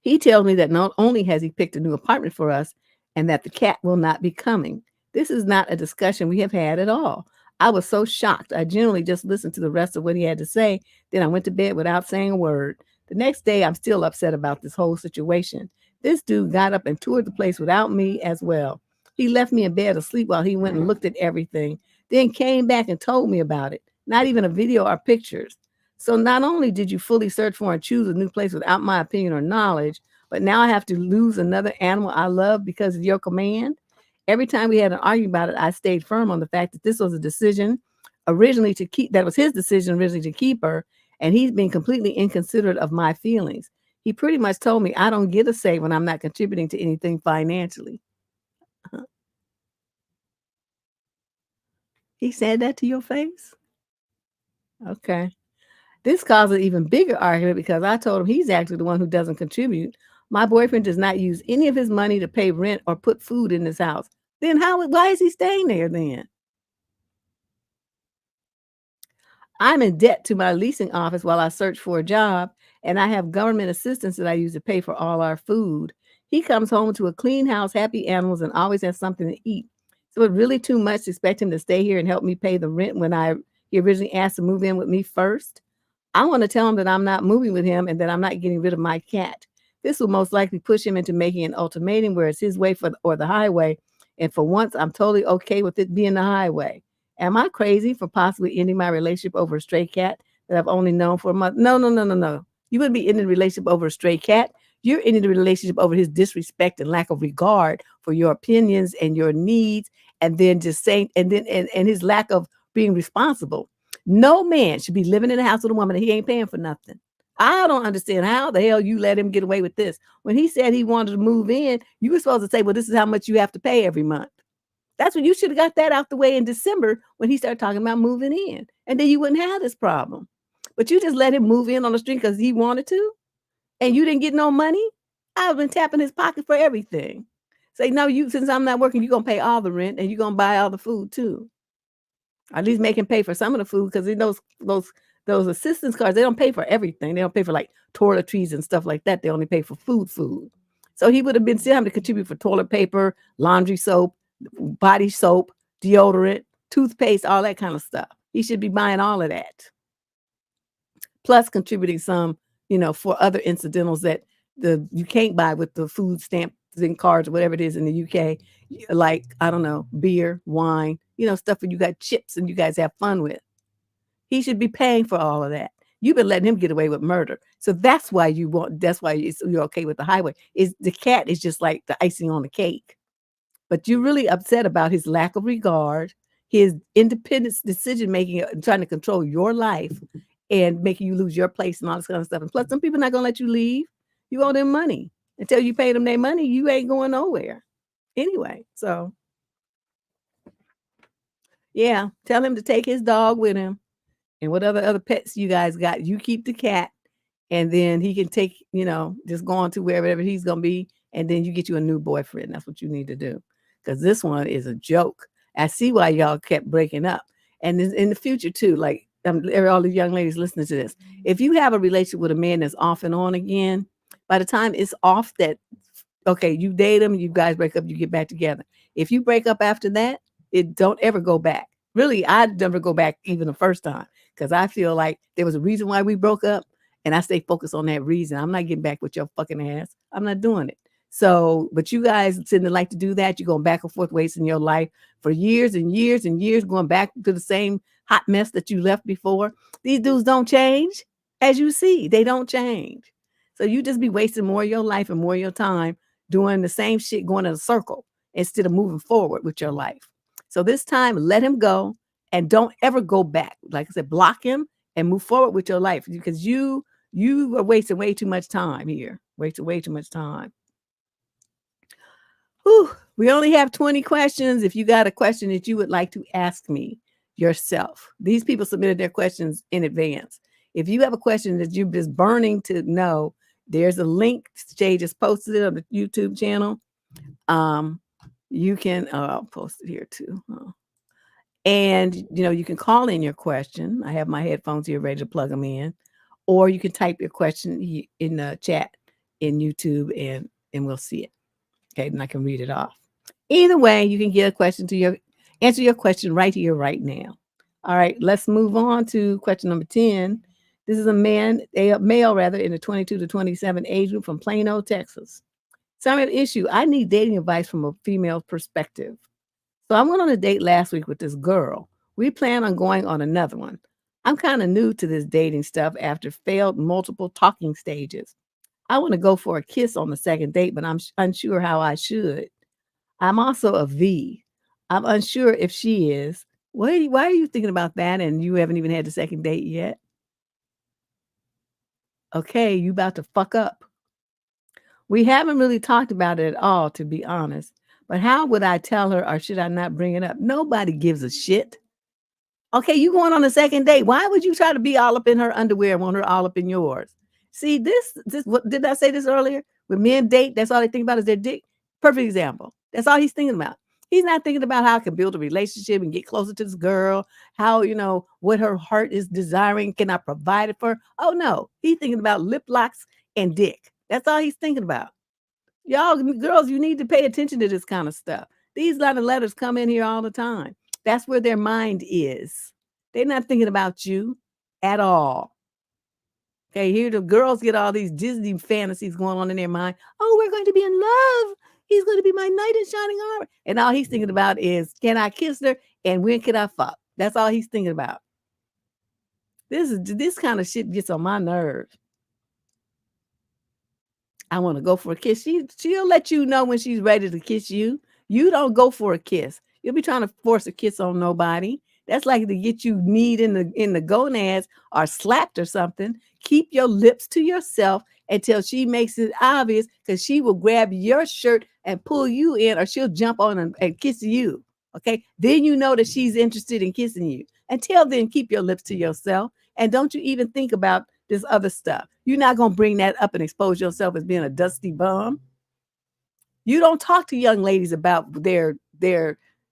He tells me that not only has he picked a new apartment for us and that the cat will not be coming. This is not a discussion we have had at all. I was so shocked. I generally just listened to the rest of what he had to say. Then I went to bed without saying a word. The next day, I'm still upset about this whole situation. This dude got up and toured the place without me as well. He left me in bed asleep while he went and looked at everything, then came back and told me about it. Not even a video or pictures. So not only did you fully search for and choose a new place without my opinion or knowledge, but now I have to lose another animal I love because of your command. Every time we had an argument about it, I stayed firm on the fact that this was a decision originally to keep, that was his decision originally to keep her, and he's been completely inconsiderate of my feelings. He pretty much told me I don't get a say when I'm not contributing to anything financially. He said that to your face? Okay. This caused an even bigger argument because I told him he's actually the one who doesn't contribute. My boyfriend does not use any of his money to pay rent or put food in his house. Then why is he staying there then? I'm in debt to my leasing office while I search for a job, and I have government assistance that I use to pay for all our food. He comes home to a clean house, happy animals, and always has something to eat. So it's really too much to expect him to stay here and help me pay the rent when he originally asked to move in with me first. I want to tell him that I'm not moving with him and that I'm not getting rid of my cat. This will most likely push him into making an ultimatum where it's his way or the highway. And for once, I'm totally okay with it being the highway. Am I crazy for possibly ending my relationship over a stray cat that I've only known for a month? No, no, no, no, no. You wouldn't be ending the relationship over a stray cat. You're ending the relationship over his disrespect and lack of regard for your opinions and your needs, and then just saying, and his lack of being responsible. No man should be living in a house with a woman that he ain't paying for nothing. I don't understand how the hell you let him get away with this. When he said he wanted to move in, you were supposed to say, well, this is how much you have to pay every month. That's when you should have got that out the way in December when he started talking about moving in. And then you wouldn't have this problem. But you just let him move in on the street because he wanted to, and you didn't get no money. I've been tapping his pocket for everything. Say, no, since I'm not working, you're gonna pay all the rent and you're gonna buy all the food too. At least make him pay for some of the food, because in those assistance cards, they don't pay for everything. They don't pay for like toiletries and stuff like that. They only pay for food. So he would have been still having to contribute for toilet paper, laundry soap, body soap, deodorant, toothpaste, all that kind of stuff. He should be buying all of that. Plus contributing some, for other incidentals that you can't buy with the food stamps and cards or whatever it is in the UK, like, I don't know, beer, wine, stuff where you got chips and you guys have fun with. He should be paying for all of that. You've been letting him get away with murder. So that's why you're okay with the highway. Is the cat is just like the icing on the cake. But you're really upset about his lack of regard, his independent decision making, trying to control your life and making you lose your place and all this kind of stuff. And plus, some people are not gonna let you leave. You owe them money. Until you pay them their money, you ain't going nowhere. Anyway, so yeah, tell him to take his dog with him. And what other pets you guys got? You keep the cat, and then he can take, just go on to wherever he's gonna be, and then you get you a new boyfriend. That's what you need to do, because this one is a joke. I see why y'all kept breaking up, and in the future too. Like, all the young ladies listening to this, if you have a relationship with a man that's off and on again, by the time it's off, that okay, you date him, you guys break up, you get back together. If you break up after that, it don't ever go back. Really, I'd never go back even the first time, because I feel like there was a reason why we broke up, and I stay focused on that reason. I'm not getting back with your fucking ass. I'm not doing it. So, but you guys tend to like to do that. You're going back and forth, wasting your life for years and years and years, going back to the same hot mess that you left before. These dudes don't change. As you see, they don't change. So you just be wasting more of your life and more of your time doing the same shit, going in a circle instead of moving forward with your life. So this time, let him go and don't ever go back. Like I said, block him and move forward with your life, because you are wasting way too much time here. Wasting way too much time. Whew. We only have 20 questions. If you got a question that you would like to ask me yourself, these people submitted their questions in advance. If you have a question that you're just burning to know, there's a link. Jay just posted it on the YouTube channel. You can post it here too. And, you can call in your question. I have my headphones here ready to plug them in. Or you can type your question in the chat in YouTube, and we'll see it. Okay, and I can read it off. Either way, you can get a question answer your question right here, right now. All right, let's move on to question number 10. This is a male rather, in the 22 to 27 age group from Plano, Texas. So I'm at issue. I need dating advice from a female perspective. So I went on a date last week with this girl. We plan on going on another one. I'm kind of new to this dating stuff after failed multiple talking stages. I want to go for a kiss on the second date, but I'm unsure how I should. I'm also a V. I'm unsure if she is. Why are you thinking about that and you haven't even had the second date yet? Okay, you about to fuck up. We haven't really talked about it at all, to be honest. But how would I tell her, or should I not bring it up? Nobody gives a shit. Okay, you going on a second date. Why would you try to be all up in her underwear and want her all up in yours? See, what did I say this earlier? When men date, that's all they think about is their dick. Perfect example. That's all he's thinking about. He's not thinking about how I can build a relationship and get closer to this girl, how, what her heart is desiring. Can I provide it for her? Oh, no. He's thinking about lip locks and dick. That's all he's thinking about. Y'all girls, you need to pay attention to this kind of stuff. These lot of letters come in here all the time. That's where their mind is. They're not thinking about you at all. Okay, here the girls get all these Disney fantasies going on in their mind. Oh, we're going to be in love. He's going to be my knight in shining armor. And all he's thinking about is, can I kiss her and when can I fuck? That's all he's thinking about. This kind of shit gets on my nerves. I want to go for a kiss. She'll let you know when she's ready to kiss you. You don't go for a kiss. You'll be trying to force a kiss on nobody. That's like to get you kneed in the gonads or slapped or something. Keep your lips to yourself until she makes it obvious, because she will grab your shirt and pull you in, or she'll jump on and kiss you. Okay. Then you know that she's interested in kissing you. Until then, keep your lips to yourself. And don't you even think about this other stuff. You're not going to bring that up and expose yourself as being a dusty bum. You don't talk to young ladies about their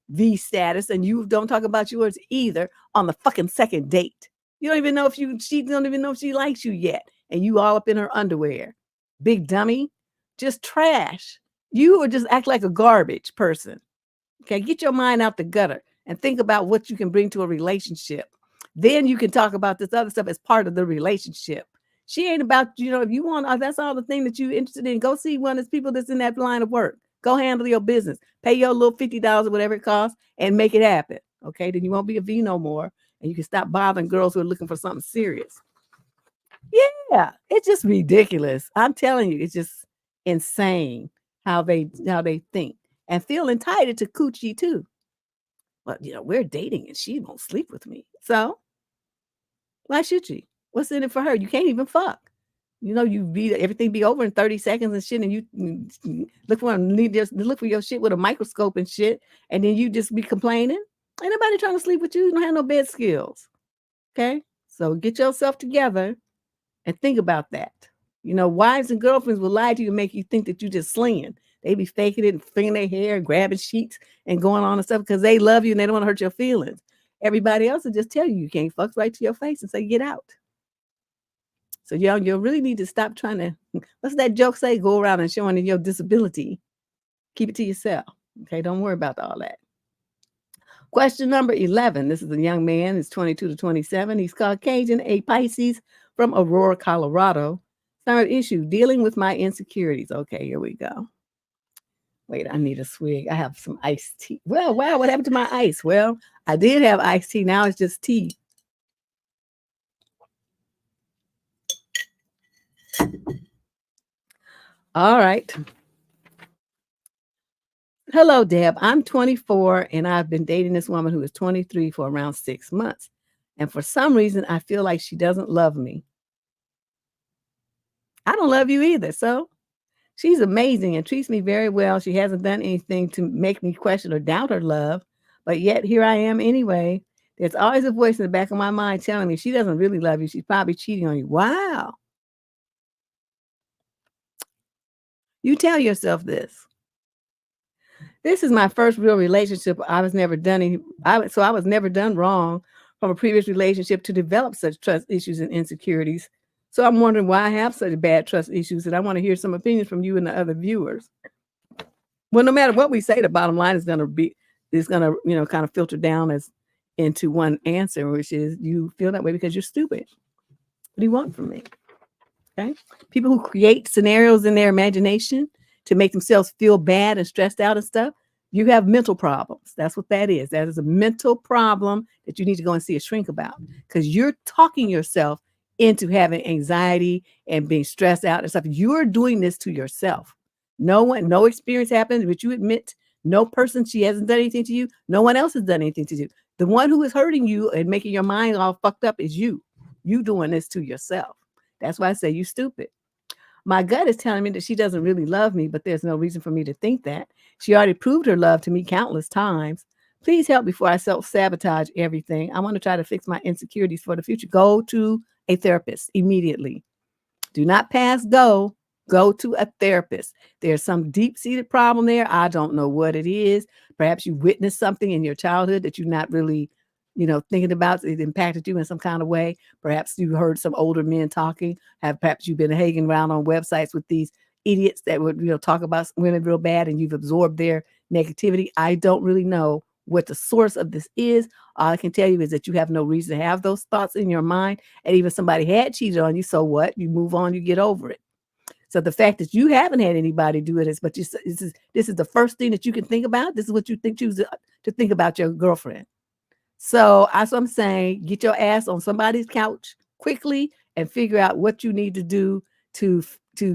V status, and you don't talk about yours either on the fucking second date. You don't even know if she don't even know if she likes you yet, and you all up in her underwear. Big dummy. Just trash. You or just act like a garbage person. Okay, get your mind out the gutter and think about what you can bring to a relationship. Then you can talk about this other stuff as part of the relationship. She ain't about, if you want, that's all the thing that you're interested in. Go see one of those people that's in that line of work. Go handle your business. Pay your little $50 or whatever it costs and make it happen. Okay, then you won't be a V no more. And you can stop bothering girls who are looking for something serious. Yeah, it's just ridiculous. I'm telling you, it's just insane how they think and feel entitled to coochie too. But we're dating and she won't sleep with me. So why should she? What's in it for her? You can't even fuck. Everything be over in 30 seconds and shit, and you look for your shit with a microscope and shit, and then you just be complaining. Ain't nobody trying to sleep with you. You don't have no bed skills. Okay? So get yourself together and think about that. Wives and girlfriends will lie to you and make you think that you just slinging. They be faking it and flinging their hair and grabbing sheets and going on and stuff because they love you and they don't want to hurt your feelings. Everybody else will just tell you can't fuck right to your face and say, get out. So you really need to stop trying to, what's that joke say? Go around and showing your disability. Keep it to yourself. Okay, don't worry about all that. Question number 11. This is a young man. He's 22 to 27. He's Caucasian, a Pisces from Aurora, Colorado. Third issue, dealing with my insecurities. Okay, here we go. Wait, I need a swig. I have some iced tea. Well, wow, what happened to my ice? Well, I did have iced tea. Now it's just tea. All right. Hello, Deb. I'm 24 and I've been dating this woman who is 23 for around 6 months. And for some reason, I feel like she doesn't love me. I don't love you either. So she's amazing and treats me very well. She hasn't done anything to make me question or doubt her love. But yet here I am anyway. There's always a voice in the back of my mind telling me she doesn't really love you. She's probably cheating on you. Wow. You tell yourself this. This is my first real relationship. I was never done wrong from a previous relationship to develop such trust issues and insecurities. So I'm wondering why I have such bad trust issues, and I want to hear some opinions from you and the other viewers. Well, no matter what we say, the bottom line is going to kind of filter down into one answer, which is you feel that way because you're stupid. What do you want from me? Okay. People who create scenarios in their imagination to make themselves feel bad and stressed out and stuff, you have mental problems. That's what that is. That is a mental problem that you need to go and see a shrink about, because you're talking yourself into having anxiety and being stressed out and stuff. You're doing this to yourself. No experience happened, but you admit she hasn't done anything to you. No one else has done anything to you. The one who is hurting you and making your mind all fucked up is you. You doing this to yourself. That's why I say you stupid. My gut is telling me that she doesn't really love me, but there's no reason for me to think that. She already proved her love to me countless times. Please help before I self-sabotage everything. I want to try to fix my insecurities for the future. Go to a therapist immediately. Do not pass go. Go to a therapist. There's some deep-seated problem there. I don't know what it is. Perhaps you witnessed something in your childhood that you're not really thinking about. It impacted you in some kind of way. Perhaps you heard some older men talking. Perhaps you've been hanging around on websites with these idiots that would, talk about women real bad and you've absorbed their negativity. I don't really know what the source of this is. All I can tell you is that you have no reason to have those thoughts in your mind. And even somebody had cheated on you. So what? You move on, you get over it. So the fact that you haven't had anybody do it is, but this is the first thing that you can think about. This is what you choose to think about your girlfriend. So that's what I'm saying. Get your ass on somebody's couch quickly and figure out what you need to do to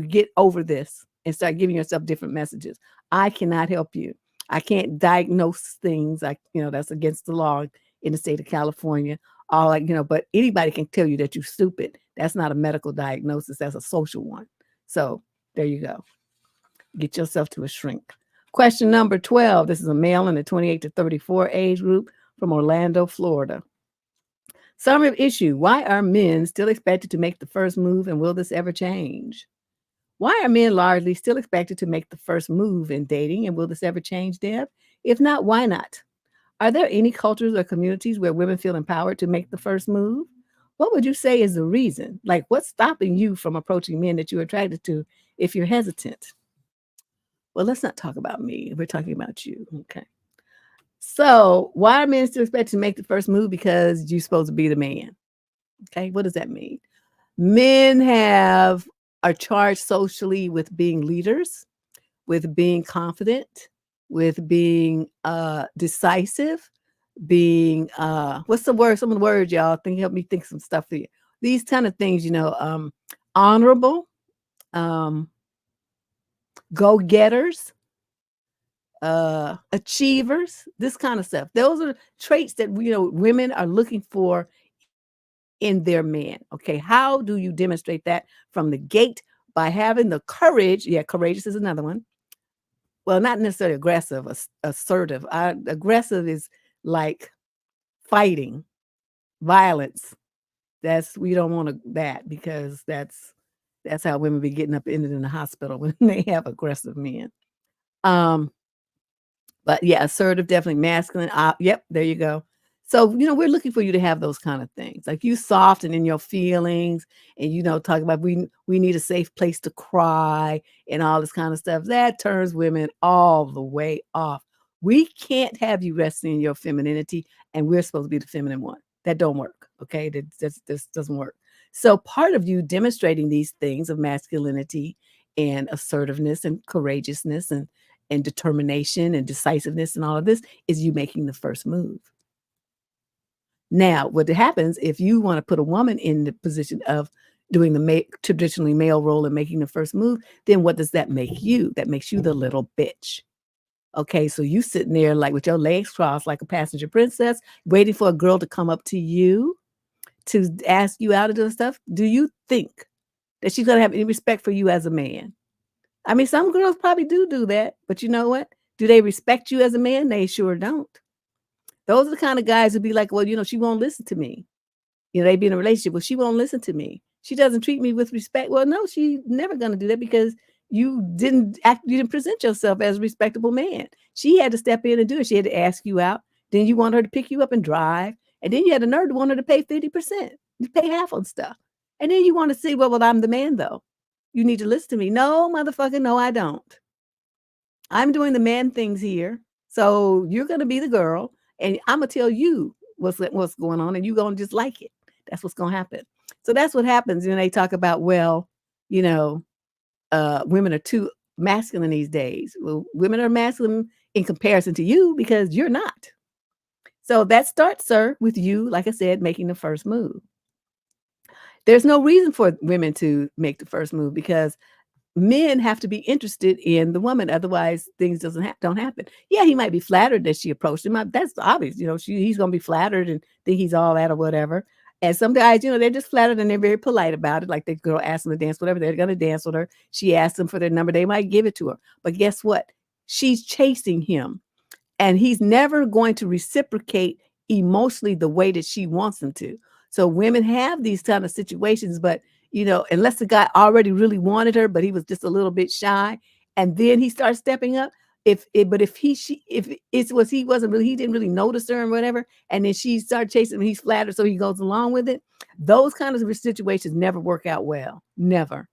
get over this and start giving yourself different messages. I cannot help you. I can't diagnose things. That's against the law in the state of California. But anybody can tell you that you're stupid. That's not a medical diagnosis. That's a social one. So there you go. Get yourself to a shrink. Question number 12. This is a male in the 28 to 34 age group from Orlando, Florida. Summary of issue. Why are men still expected to make the first move, and will this ever change? Why are men largely still expected to make the first move in dating, and will this ever change, Deb? If not, why not? Are there any cultures or communities where women feel empowered to make the first move? What would you say is the reason? Like, what's stopping you from approaching men that you're attracted to if you're hesitant? Well, let's not talk about me. We're talking about you. Okay. So why are men still expected to make the first move? Because you're supposed to be the man. Okay. What does that mean? Men are charged socially with being leaders, with being confident, with being decisive, being what's the word? Some of the words, y'all. Help me think some stuff for you. These kind of things, honorable, go-getters, achievers, this kind of stuff. Those are traits that women are looking for in their man. Okay, how do you demonstrate that from the gate? By having the courage. Yeah, courageous is another one. Well, not necessarily aggressive, assertive. Aggressive is like fighting, violence. We don't want that, because that's how women be getting ended in the hospital when they have aggressive men. But yeah, assertive, definitely masculine. Yep, there you go. So, we're looking for you to have those kind of things. Like you soft and in your feelings and, talk about we need a safe place to cry and all this kind of stuff. That turns women all the way off. We can't have you resting in your femininity, and we're supposed to be the feminine one. That don't work. Okay. This doesn't work. So part of you demonstrating these things of masculinity and assertiveness and courageousness and determination and decisiveness and all of this is you making the first move. Now, what happens if you want to put a woman in the position of doing the traditionally male role and making the first move, then what does that make you? That makes you the little bitch. Okay, so you sitting there like with your legs crossed like a passenger princess, waiting for a girl to come up to you to ask you out to do stuff. Do you think that she's going to have any respect for you as a man? I mean, some girls probably do that, but you know what? Do they respect you as a man? They sure don't. Those are the kind of guys who be like, well, she won't listen to me. They be in a relationship. Well, she won't listen to me. She doesn't treat me with respect. Well, no, she's never going to do that because you didn't present yourself as a respectable man. She had to step in and do it. She had to ask you out. Then you want her to pick you up and drive. And then you had the nerve to want her to pay 50%. You pay half on stuff. And then you want to say, well, I'm the man, though. You need to listen to me. No, motherfucker, no, I don't. I'm doing the man things here. So you're going to be the girl, and I'm going to tell you what's going on, and you're going to just like it. That's what's going to happen. So that's what happens when they talk about, women are too masculine these days. Well, women are masculine in comparison to you because you're not. So that starts, sir, with you, like I said, making the first move. There's no reason for women to make the first move because men have to be interested in the woman. Otherwise, things don't happen. Yeah, he might be flattered that she approached him. That's obvious. He's going to be flattered and think he's all that or whatever. And some guys, they're just flattered and they're very polite about it. Like the girl asked them to dance, whatever. They're going to dance with her. She asked them for their number. They might give it to her. But guess what? She's chasing him. And he's never going to reciprocate emotionally the way that she wants him to. So women have these kind of situations, but unless the guy already really wanted her, but he was just a little bit shy, and then he starts stepping up. He didn't really notice her and whatever, and then she started chasing him, he's flattered, so he goes along with it. Those kind of situations never work out well. Never.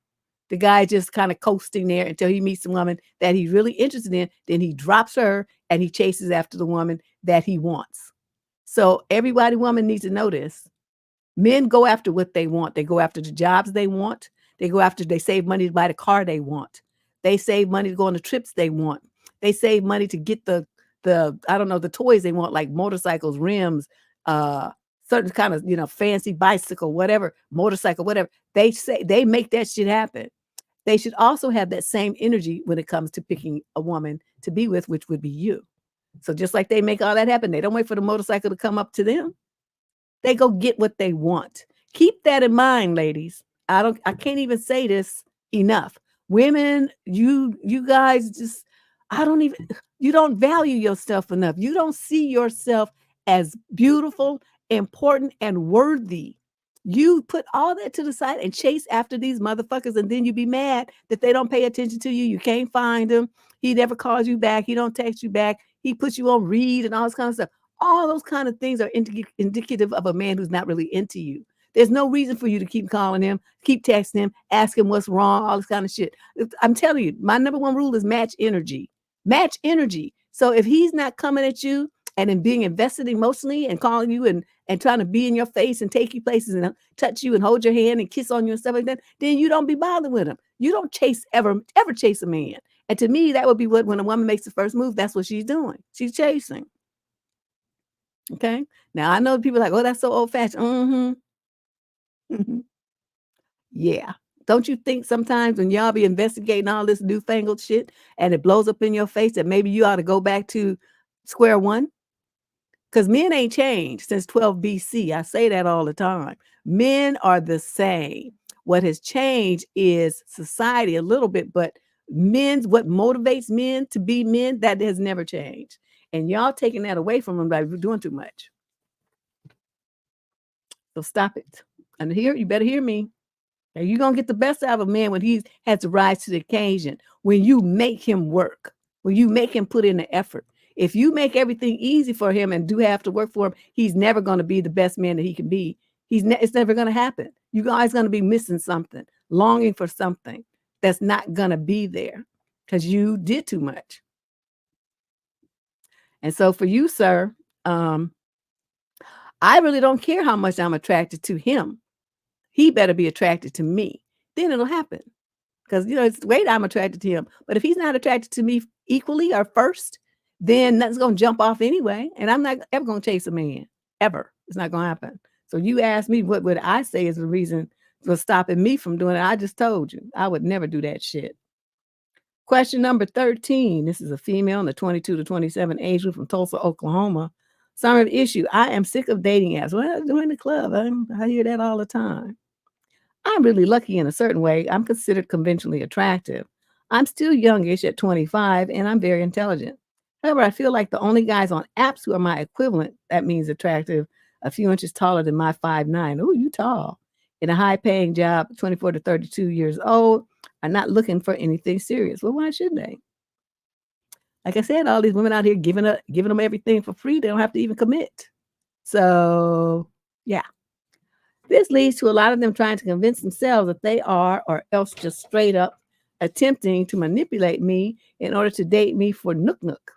The guy just kind of coasting there until he meets a woman that he's really interested in. Then he drops her and he chases after the woman that he wants. So woman needs to know this. Men go after what they want. They go after the jobs they want. They save money to buy the car they want. They save money to go on the trips they want. They save money to get I don't know, the toys they want, like motorcycles, rims, certain kind of, fancy bicycle, whatever, motorcycle, whatever. They make that shit happen. They should also have that same energy when it comes to picking a woman to be with, which would be you. So just like they make all that happen, they don't wait for the motorcycle to come up to them. They go get what they want. Keep that in mind, ladies. I can't even say this enough. Women, you guys just you don't value yourself enough. You don't see yourself as beautiful, important, and worthy. You put all that to the side and chase after these motherfuckers, and then you be mad that they don't pay attention to you. You can't find him. He never calls you back. He don't text you back. He puts you on read and all this kind of stuff. All those kind of things are indicative of a man who's not really into you. There's no reason for you to keep calling him, keep texting him, ask him what's wrong, all this kind of shit. I'm telling you, my number one rule is match energy. Match energy. So if he's not coming at you and in being invested emotionally and calling you and trying to be in your face and take you places and touch you and hold your hand and kiss on you and stuff like that, then you don't be bothered with him. You don't ever chase a man. And to me, that would be when a woman makes the first move, that's what she's doing. She's chasing. Okay. Now I know people are like, oh, that's so old fashioned. Mm-hmm. Yeah. Don't you think sometimes when y'all be investigating all this newfangled shit and it blows up in your face that maybe you ought to go back to square one? Because men ain't changed since 12 BC. I say that all the time. Men are the same. What has changed is society a little bit, but what motivates men to be men, that has never changed. And y'all taking that away from them by doing too much. So stop it. And you better hear me. And you're going to get the best out of a man when he has to rise to the occasion, when you make him work, when you make him put in the effort. If you make everything easy for him and do have to work for him, he's never going to be the best man that he can be. It's never going to happen. You're always going to be missing something, longing for something that's not going to be there because you did too much. And so for you, sir, I really don't care how much I'm attracted to him. He better be attracted to me. Then it'll happen. Because, it's the way I'm attracted to him. But if he's not attracted to me equally or first, then nothing's going to jump off anyway. And I'm not ever going to chase a man. Ever. It's not going to happen. So you ask me what would I say is the reason for stopping me from doing it. I just told you. I would never do that shit. Question number 13. This is a female in the 22 to 27 age group from Tulsa, Oklahoma. Summary of issue. I am sick of dating apps. Well, join the club. I hear that all the time. I'm really lucky in a certain way. I'm considered conventionally attractive. I'm still youngish at 25 and I'm very intelligent. However, I feel like the only guys on apps who are my equivalent, that means attractive, a few inches taller than my 5'9". Oh, you tall. In a high-paying job, 24 to 32 years old, are not looking for anything serious. Well, why should they? Like I said, all these women out here giving them everything for free. They don't have to even commit. So, yeah. This leads to a lot of them trying to convince themselves that they are, or else just straight up attempting to manipulate me in order to date me for nook.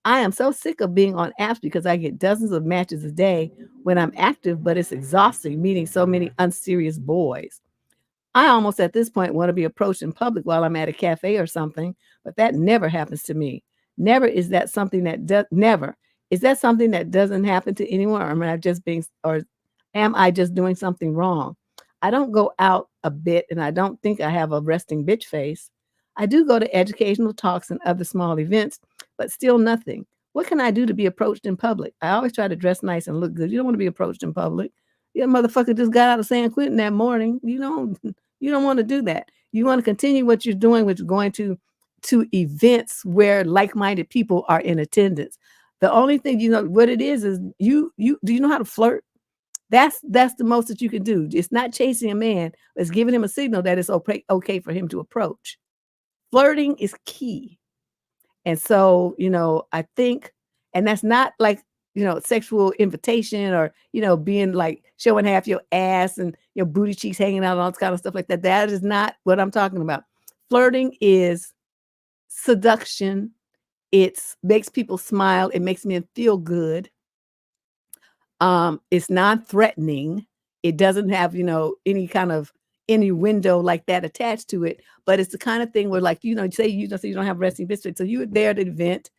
I am so sick of being on apps because I get dozens of matches a day when I'm active, but it's exhausting meeting so many unserious boys. I almost at this point want to be approached in public while I'm at a cafe or something, but that never happens to me. Never is that something that never. Is that something that doesn't happen to anyone, or am I just doing something wrong? I don't go out a bit and I don't think I have a resting bitch face. I do go to educational talks and other small events, but still nothing. What can I do to be approached in public? I always try to dress nice and look good. You don't want to be approached in public. Your motherfucker just got out of San Quentin that morning. You don't want to do that. You want to continue what you're doing, which is going to events where like-minded people are in attendance. The only thing what it is you do you know how to flirt? That's the most that you can do. It's not chasing a man. It's giving him a signal that it's okay for him to approach. Flirting is key. And so, I think, and that's not like sexual invitation, or, being like showing half your ass and your booty cheeks hanging out and all this kind of stuff like that. That is not what I'm talking about. Flirting is seduction. It makes people smile. It makes men feel good. It's non-threatening. It doesn't have, any kind of innuendo like that attached to it. But it's the kind of thing where, like, say you don't have resting bitch face. So you're there at an event,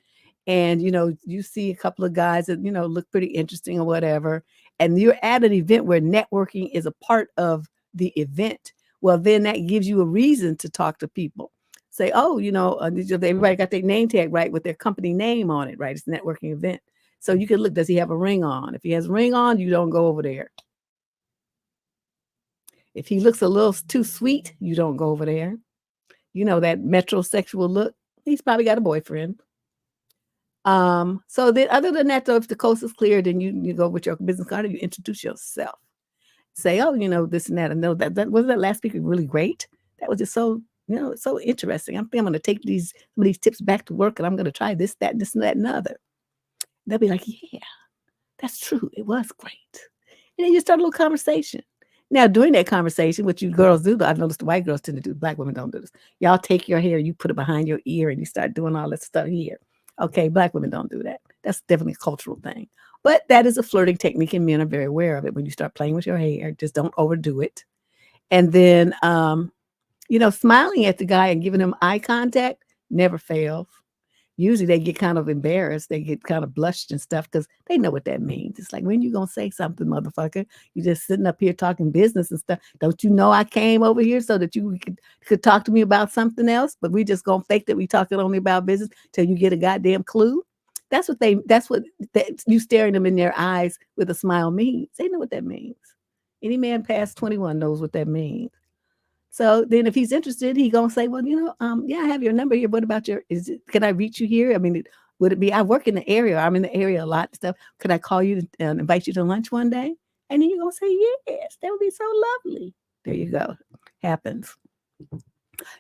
and you see a couple of guys that look pretty interesting or whatever, and you're at an event where networking is a part of the event. Well, then that gives you a reason to talk to people. Say, oh, everybody got their name tag right with their company name on it, right? It's a networking event. So you can look, does he have a ring on? If he has a ring on, you don't go over there. If he looks a little too sweet, you don't go over there. That metrosexual look, he's probably got a boyfriend. So then, other than that, though, if the coast is clear, then you go with your business card and you introduce yourself. Say, oh, this and that. And know that wasn't that last speaker really great? That was just so, it's so interesting. I think I'm going to take some of these tips back to work, and I'm going to try this, that, and that, and other. They'll be like, yeah, that's true. It was great. And then you start a little conversation. Now, during that conversation, what you girls do, I've noticed the white girls tend to do, black women don't do this. Y'all take your hair, you put it behind your ear, and you start doing all that stuff here. Okay, black women don't do that. That's definitely a cultural thing. But that is a flirting technique, and men are very aware of it. When you start playing with your hair, just don't overdo it. And then, smiling at the guy and giving him eye contact never fails. Usually they get kind of embarrassed. They get kind of blushed and stuff because they know what that means. It's like, when you going to say something, motherfucker? You just sitting up here talking business and stuff. Don't you know I came over here so that you could talk to me about something else? But we just going to fake that we talking only about business till you get a goddamn clue. That's what you staring them in their eyes with a smile means. They know what that means. Any man past 21 knows what that means. So then if he's interested, he going to say, well, yeah, I have your number here. What about can I reach you here? I mean, would it be, I work in the area. I'm in the area a lot and stuff. Could I call you and invite you to lunch one day? And then you're going to say, yes, that would be so lovely. There you go. Happens.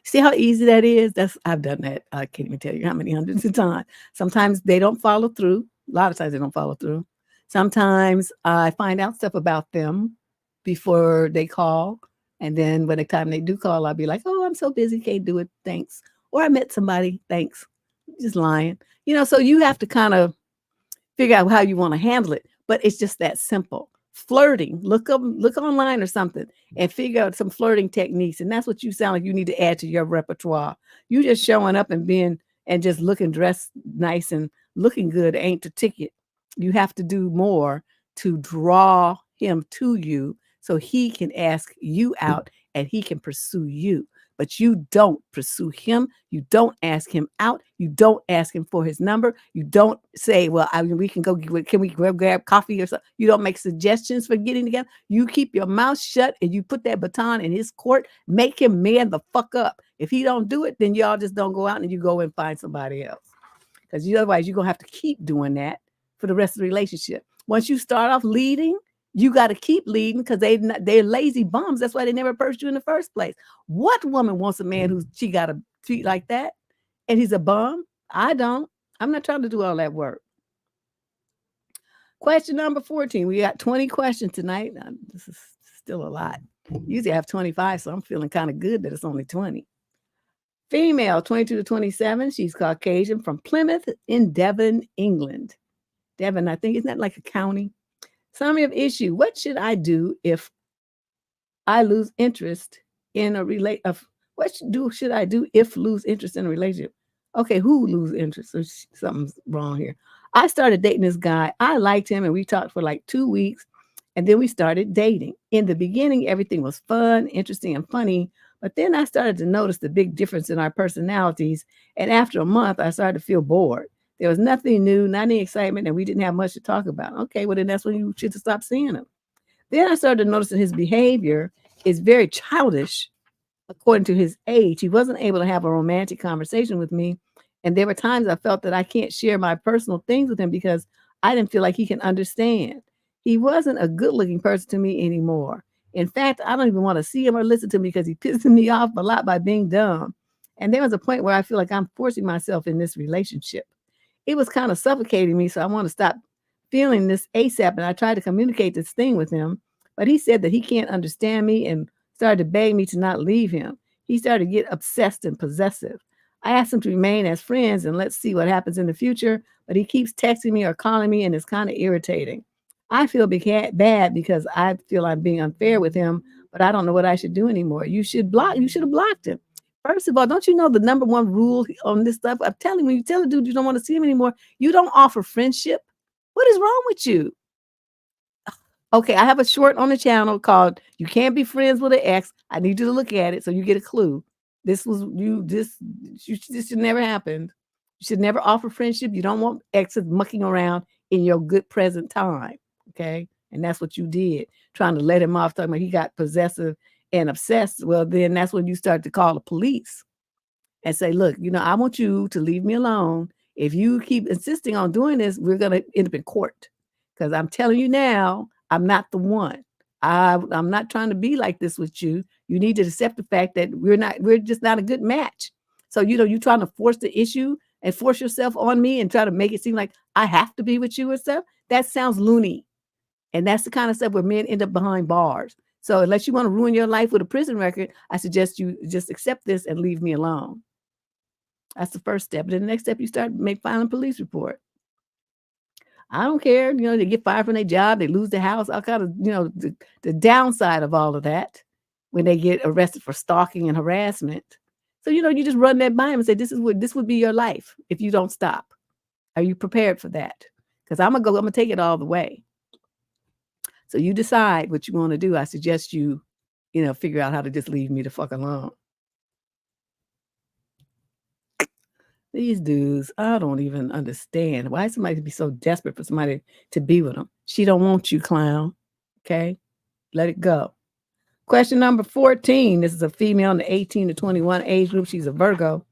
See how easy that is? I've done that. I can't even tell you how many hundreds of times. Sometimes they don't follow through. A lot of times they don't follow through. Sometimes I find out stuff about them before they call. And then by the time they do call, I'll be like, oh, I'm so busy, can't do it. Thanks. Or I met somebody. Thanks. Just lying. So you have to kind of figure out how you want to handle it. But it's just that simple. Flirting. Look online or something and figure out some flirting techniques. And that's what you sound like you need to add to your repertoire. You just showing up and just looking dressed nice and looking good ain't the ticket. You have to do more to draw him to you, so he can ask you out and he can pursue you. But you don't pursue him. You don't ask him out. You don't ask him for his number. You don't say, well, we can go, can we grab coffee or something? You don't make suggestions for getting together. You keep your mouth shut and you put that baton in his court. Make him man the fuck up. If he don't do it, then y'all just don't go out and you go and find somebody else. Because otherwise you're going to have to keep doing that for the rest of the relationship. Once you start off leading, you got to keep leading because they're lazy bums. That's why they never pursued you in the first place. What woman wants a man she got to treat like that? And he's a bum? I don't. I'm not trying to do all that work. Question number 14. We got 20 questions tonight. Now, this is still a lot. Usually I have 25, so I'm feeling kind of good that it's only 20. Female, 22 to 27. She's Caucasian from Plymouth in Devon, England. Devon, I think, isn't that like a county? Summary of issue. What should I do if I lose interest in a should I do if lose interest in a relationship? Okay, who lose interest? So something's wrong here. I started dating this guy. I liked him and we talked for like 2 weeks and then we started dating. In the beginning, everything was fun, interesting, and funny. But then I started to notice the big difference in our personalities. And after a month, I started to feel bored. There was nothing new, not any excitement, and we didn't have much to talk about. Okay, well, then that's when you should stop seeing him. Then I started noticing his behavior is very childish according to his age. He wasn't able to have a romantic conversation with me. And there were times I felt that I can't share my personal things with him because I didn't feel like he can understand. He wasn't a good-looking person to me anymore. In fact, I don't even want to see him or listen to him because he pisses me off a lot by being dumb. And there was a point where I feel like I'm forcing myself in this relationship. It was kind of suffocating me, so I want to stop feeling this ASAP, and I tried to communicate this thing with him, but he said that he can't understand me and started to beg me to not leave him. He started to get obsessed and possessive. I asked him to remain as friends and let's see what happens in the future, but he keeps texting me or calling me and it's kind of irritating. I feel bad because I feel I'm being unfair with him, but I don't know what I should do anymore. You should have blocked him. First of all, don't you know the number one rule on this stuff? I'm telling you, when you tell a dude you don't want to see him anymore, you don't offer friendship. What is wrong with you? Okay, I have a short on the channel called "You Can't Be Friends with an Ex." I need you to look at it so you get a clue. This should never happen. You should never offer friendship. You don't want exes mucking around in your good present time. Okay, and that's what you did, trying to let him off, talking about he got possessive and obsessed. Well, then that's when you start to call the police and say, "Look, I want you to leave me alone. If you keep insisting on doing this, we're gonna end up in court. Because I'm telling you now, I'm not the one. I'm not trying to be like this with you. You need to accept the fact that we're just not a good match. So, you trying to force the issue and force yourself on me and try to make it seem like I have to be with you and stuff. That sounds loony. And that's the kind of stuff where men end up behind bars. So unless you want to ruin your life with a prison record, I suggest you just accept this and leave me alone. That's the first step. And then the next step, you start filing a police report. I don't care. They get fired from their job, they lose their house, all kind of, the downside of all of that when they get arrested for stalking and harassment. So, you just run that by them and say, this would be your life if you don't stop. Are you prepared for that? Because I'm going to take it all the way. So you decide what you want to do. I suggest you, figure out how to just leave me the fuck alone. These dudes, I don't even understand why somebody be so desperate for somebody to be with them. She don't want you, clown. Okay? Let it go. Question number 14. This is a female in the 18 to 21 age group. She's a Virgo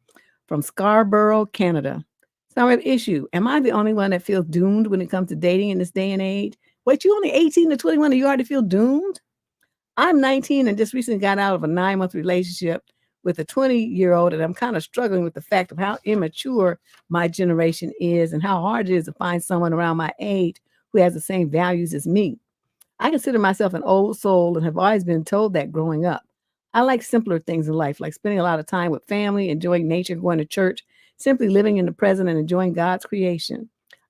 from Scarborough, Canada. So I have an issue. Am I the only one that feels doomed when it comes to dating in this day and age? Wait, you only 18 to 21 and you already feel doomed? I'm 19 and just recently got out of a 9-month relationship with a 20-year-old, and I'm kind of struggling with the fact of how immature my generation is and how hard it is to find someone around my age who has the same values as me. I consider myself an old soul and have always been told that growing up. I like simpler things in life, like spending a lot of time with family, enjoying nature, going to church, simply living in the present and enjoying God's creation.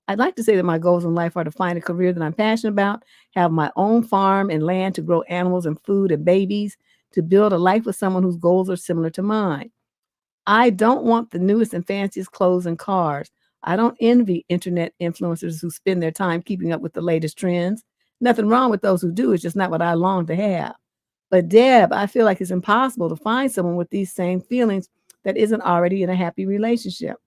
I'd like to say that my goals in life are to find a career that I'm passionate about, have my own farm and land to grow animals and food and babies, to build a life with someone whose goals are similar to mine. I don't want the newest and fanciest clothes and cars. I don't envy internet influencers who spend their time keeping up with the latest trends. Nothing wrong with those who do. It's just not what I long to have. But Deb, I feel like it's impossible to find someone with these same feelings that isn't already in a happy relationship.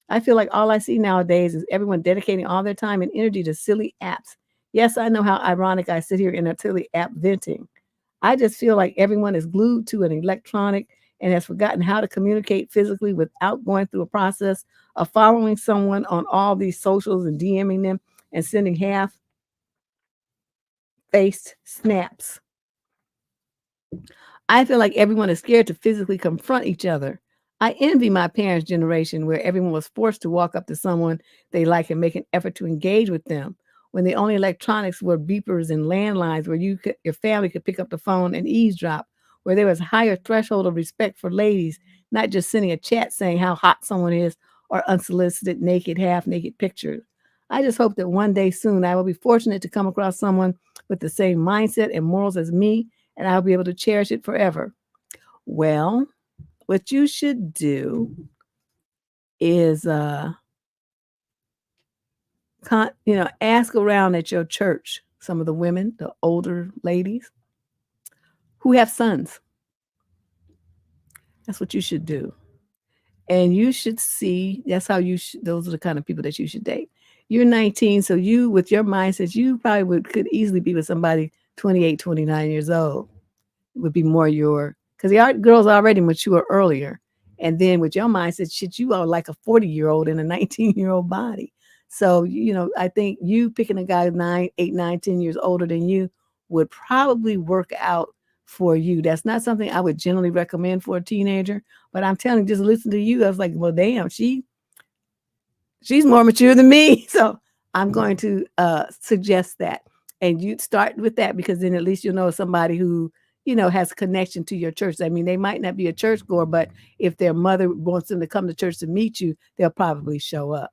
I feel like all I see nowadays is everyone dedicating all their time and energy to silly apps. Yes, I know how ironic I sit here in a silly app venting. I just feel like everyone is glued to an electronic and has forgotten how to communicate physically without going through a process of following someone on all these socials and DMing them and sending half-faced snaps. I feel like everyone is scared to physically confront each other. I envy my parents' generation where everyone was forced to walk up to someone they like and make an effort to engage with them, when the only electronics were beepers and landlines where your family could pick up the phone and eavesdrop, where there was a higher threshold of respect for ladies, not just sending a chat saying how hot someone is or unsolicited naked, half-naked pictures. I just hope that one day soon I will be fortunate to come across someone with the same mindset and morals as me, and I'll be able to cherish it forever. Well, what you should do is, ask around at your church, some of the women, the older ladies who have sons. That's what you should do. And you should see, that's how those are the kind of people that you should date. You're 19, so you, with your mindset, you probably could easily be with somebody 28, 29 years old. It would be more because the girls already mature earlier. And then with your mindset, shit, you are like a 40-year-old in a 19-year-old body. So, I think you picking a guy 8, 9, 10 years older than you would probably work out for you. That's not something I would generally recommend for a teenager, but I'm telling you, just listen to you. I was like, well, damn, she's more mature than me. So I'm going to suggest that. And you start with that because then at least you'll know somebody who, has a connection to your church. I mean, they might not be a churchgoer, but if their mother wants them to come to church to meet you, they'll probably show up.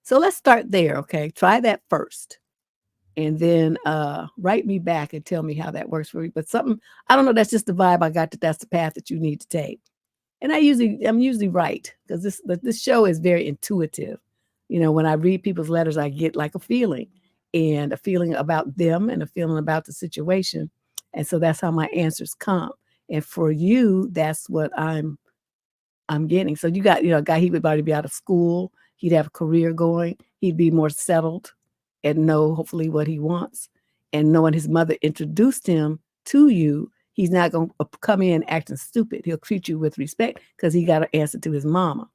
So let's start there, okay? Try that first. And then write me back and tell me how that works for you. But something, I don't know, that's just the vibe I got, that's the path that you need to take. And I'm usually right because this show is very intuitive. When I read people's letters, I get like a feeling about them and a feeling about the situation. And so that's how my answers come. And for you, that's what I'm getting. So you got, a guy, he would already be out of school. He'd have a career going. He'd be more settled and know hopefully what he wants. And knowing his mother introduced him to you, he's not going to come in acting stupid. He'll treat you with respect because he got to answer to his mama.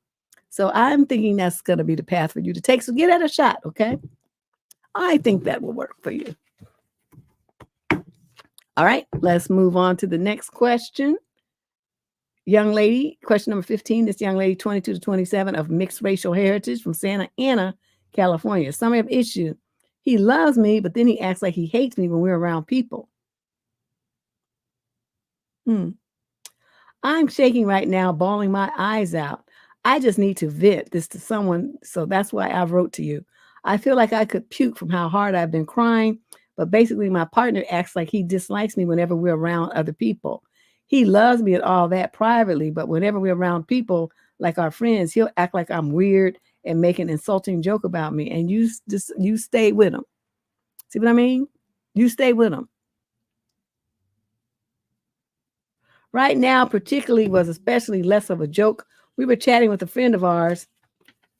So I'm thinking that's going to be the path for you to take. So get at a shot, okay? I think that will work for you. All right, let's move on to the next question. Young lady, question number 15. This young lady, 22 to 27, of mixed racial heritage from Santa Ana, California. Summary of issue. He loves me, but then he acts like he hates me when we're around people. I'm shaking right now, bawling my eyes out. I just need to vent this to someone, so that's why I wrote to you. I feel like I could puke from how hard I've been crying, but basically my partner acts like he dislikes me whenever we're around other people. He loves me and all that privately, but whenever we're around people like our friends, he'll act like I'm weird and make an insulting joke about me. And you stay with him. See what I mean? You stay with him. Right now, particularly, was especially less of a joke. We were chatting with a friend of ours,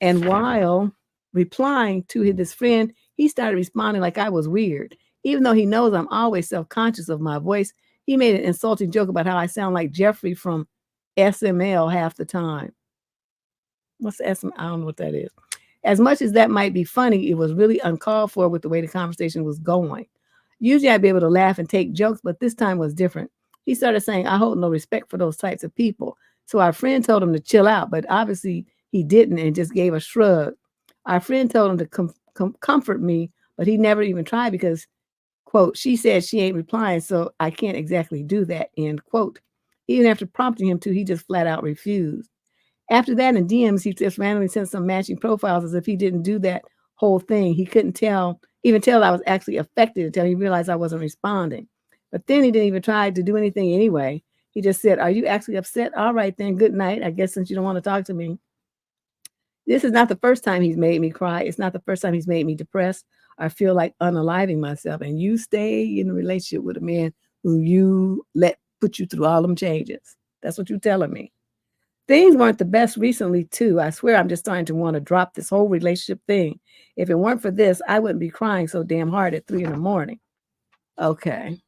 and while replying to this friend, he started responding like I was weird. Even though he knows I'm always self-conscious of my voice, he made an insulting joke about how I sound like Jeffrey from SML half the time. What's SM? I don't know what that is. As much as that might be funny, it was really uncalled for with the way the conversation was going. Usually I'd be able to laugh and take jokes, but this time was different. He started saying, I hold no respect for those types of people. So our friend told him to chill out, but obviously he didn't and just gave a shrug. Our friend told him to comfort me, but he never even tried because, quote, she said she ain't replying, so I can't exactly do that, end quote. Even after prompting him to, he just flat out refused. After that, in DMs, he just randomly sent some matching profiles as if he didn't do that whole thing. He couldn't even tell I was actually affected until he realized I wasn't responding. But then he didn't even try to do anything anyway. He just said, are you actually upset? All right, then, good night. I guess since you don't want to talk to me. This is not the first time he's made me cry. It's not the first time he's made me depressed. I feel like unaliving myself. And you stay in a relationship with a man who you let put you through all them changes. That's what you're telling me. Things weren't the best recently, too. I swear I'm just starting to want to drop this whole relationship thing. If it weren't for this, I wouldn't be crying so damn hard at 3 a.m. Okay.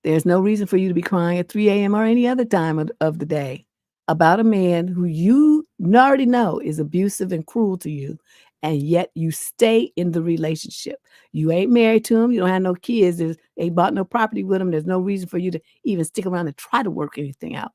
There's no reason for you to be crying at 3 a.m. or any other time of the day about a man who you already know is abusive and cruel to you, and yet you stay in the relationship. You ain't married to him. You don't have no kids. They ain't bought no property with him. There's no reason for you to even stick around and try to work anything out.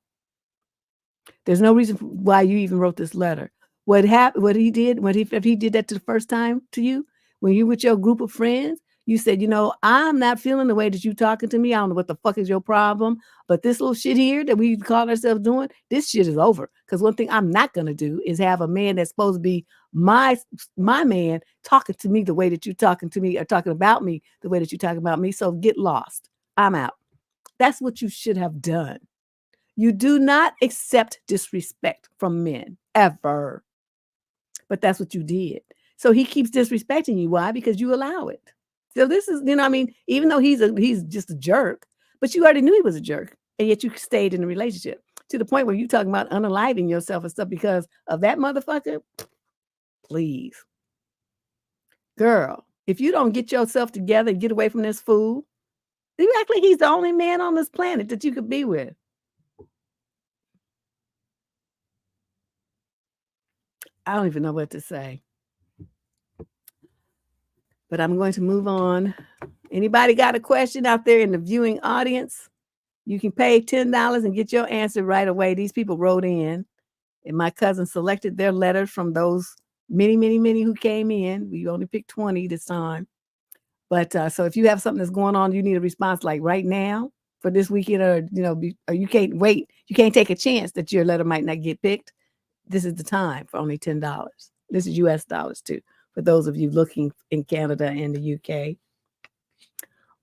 There's no reason why you even wrote this letter. What happened? What he did? If he did that the first time to you, when you with your group of friends, you said, I'm not feeling the way that you talking to me. I don't know what the fuck is your problem, but this little shit here that we call ourselves doing, this shit is over. Because one thing I'm not gonna do is have a man that's supposed to be my man talking to me the way that you talking to me or talking about me the way that you talking about me. So get lost. I'm out. That's what you should have done. You do not accept disrespect from men ever. But that's what you did. So he keeps disrespecting you. Why? Because you allow it. So this is, even though he's just a jerk, but you already knew he was a jerk, and yet you stayed in the relationship to the point where you're talking about unaliving yourself and stuff because of that motherfucker. Please. Girl, if you don't get yourself together and get away from this fool, you act like he's the only man on this planet that you could be with. I don't even know what to say. But I'm going to move on. Anybody got a question out there in the viewing audience? You can pay $10 and get your answer right away. These people wrote in, and my cousin selected their letters from those many who came in. We only picked 20 this time. But so if you have something that's going on, you need a response like right now for this weekend, or or you can't wait. You can't take a chance that your letter might not get picked. This is the time for only $10. This is US dollars too, for those of you looking in Canada and the UK.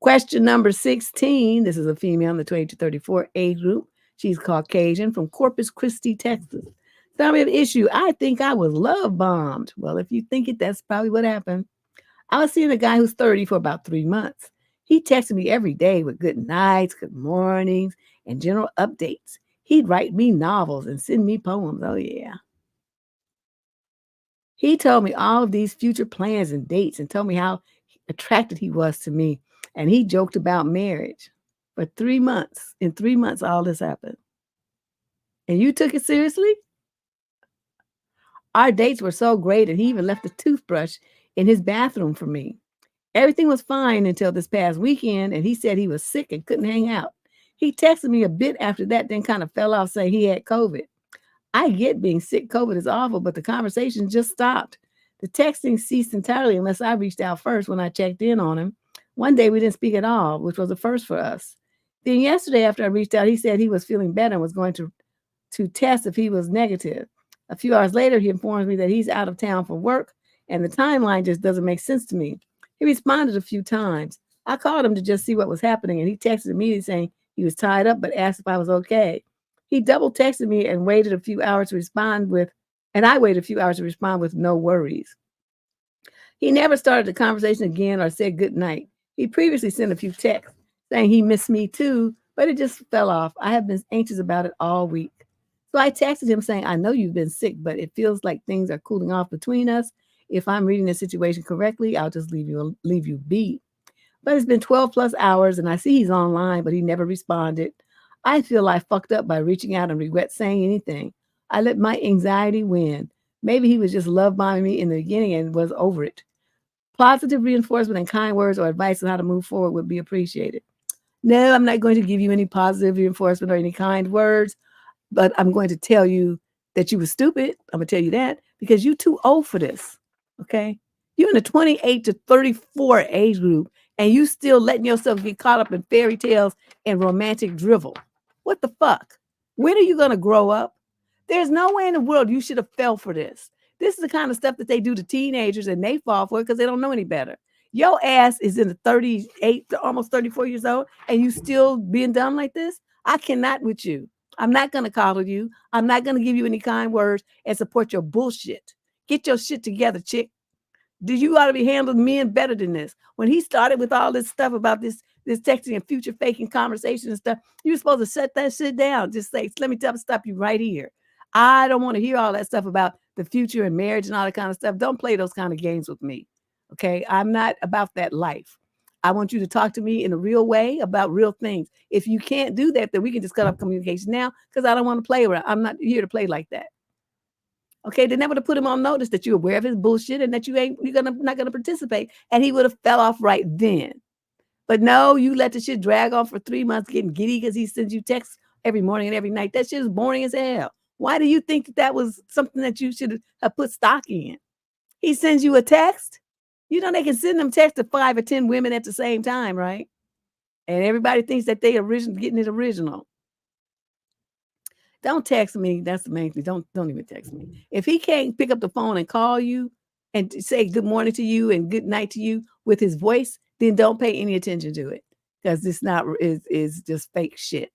Question number 16. This is a female in the 20 to 34 age group. She's Caucasian from Corpus Christi, Texas. Summary of issue. I think I was love bombed. Well, if you think it, that's probably what happened. I was seeing a guy who's 30 for about 3 months. He texted me every day with good nights, good mornings, and general updates. He'd write me novels and send me poems. Oh, yeah. He told me all of these future plans and dates and told me how attracted he was to me. And he joked about marriage for 3 months. In 3 months, all this happened. And you took it seriously? Our dates were so great, and he even left a toothbrush in his bathroom for me. Everything was fine until this past weekend, and he said he was sick and couldn't hang out. He texted me a bit after that, then kind of fell off saying he had COVID. I get being sick. COVID is awful, but the conversation just stopped. The texting ceased entirely unless I reached out first when I checked in on him. One day we didn't speak at all, which was a first for us. Then yesterday after I reached out, he said he was feeling better and was going to test if he was negative. A few hours later, he informs me that he's out of town for work, and the timeline just doesn't make sense to me. He responded a few times. I called him to just see what was happening, and he texted immediately saying he was tied up but asked if I was okay. He double texted me and waited a few hours to respond with, and I waited a few hours to respond with no worries. He never started the conversation again or said good night. He previously sent a few texts saying he missed me too, but it just fell off. I have been anxious about it all week. So I texted him saying, I know you've been sick, but it feels like things are cooling off between us. If I'm reading the situation correctly, I'll just leave you be. But it's been 12 plus hours and I see he's online, but he never responded. I feel I fucked up by reaching out and regret saying anything. I let my anxiety win. Maybe he was just love bombing me in the beginning and was over it. Positive reinforcement and kind words or advice on how to move forward would be appreciated. No, I'm not going to give you any positive reinforcement or any kind words, but I'm going to tell you that you were stupid. I'm going to tell you that because you're too old for this. Okay? You're in the 28 to 34 age group and you still letting yourself get caught up in fairy tales and romantic drivel. What the fuck? When are you going to grow up? There's no way in the world you should have fell for this. This is the kind of stuff that they do to teenagers and they fall for it because they don't know any better. Your ass is in the 38 to almost 34 years old and you still being done like this? I cannot with you. I'm not going to coddle you. I'm not going to give you any kind words and support your bullshit. Get your shit together, chick. You ought to be handling men better than this. When he started with all this stuff about this texting and future faking conversation and stuff, you were supposed to shut that shit down. Just say, let me stop you right here. I don't want to hear all that stuff about the future and marriage and all that kind of stuff. Don't play those kind of games with me. Okay? I'm not about that life. I want you to talk to me in a real way about real things. If you can't do that, then we can just cut off communication now because I don't want to play around. I'm not here to play like that. Okay, they never to put him on notice that you're aware of his bullshit and that you're not gonna participate. And he would have fell off right then. But no, you let the shit drag on for 3 months, getting giddy because he sends you texts every morning and every night. That shit is boring as hell. Why do you think that was something that you should have put stock in? He sends you a text. You know they can send them texts to 5 or 10 women at the same time, right? And everybody thinks that they getting it original. Don't text me. That's the main thing. Don't even text me. If he can't pick up the phone and call you and say good morning to you and good night to you with his voice, then don't pay any attention to it because this is just fake shit.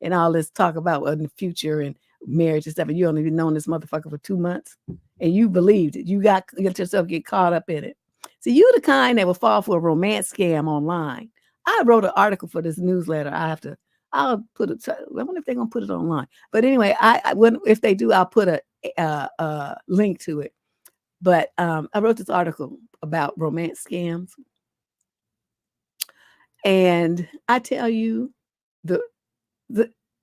And all this talk about the future and marriage and stuff, and you don't even known this motherfucker for 2 months, and you believed it. You got yourself get caught up in it. See, you the kind that will fall for a romance scam online. I wrote an article for this newsletter. I'll put it. I wonder if they're gonna put it online. But anyway, if they do, I'll put a link to it. But I wrote this article about romance scams, and I tell you,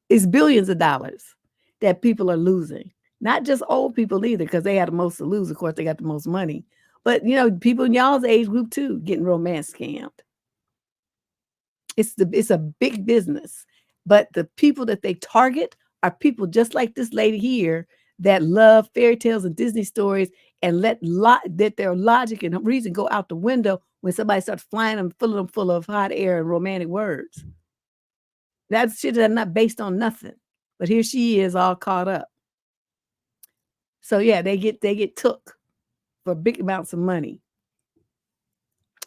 it's billions of dollars that people are losing. Not just old people either, because they had the most to lose. Of course, they got the most money. But people in y'all's age group too getting romance scammed. It's a big business. But the people that they target are people just like this lady here that love fairy tales and Disney stories and let their logic and reason go out the window when somebody starts flying them, filling them full of hot air and romantic words. That's shit that's not based on nothing. But here she is all caught up. So yeah, they get took for big amounts of money.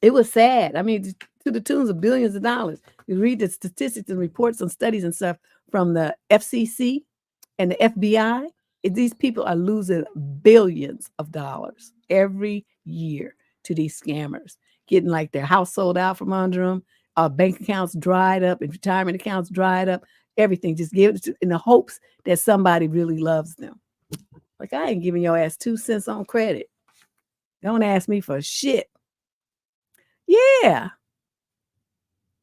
It was sad. I mean, to the tunes of billions of dollars. You read the statistics and reports on studies and stuff from the FCC and the FBI. These people are losing billions of dollars every year to these scammers, getting like their house sold out from under them, bank accounts dried up, and retirement accounts dried up. Everything just give it in the hopes that somebody really loves them. Like, I ain't giving your ass 2 cents on credit. Don't ask me for shit. Yeah.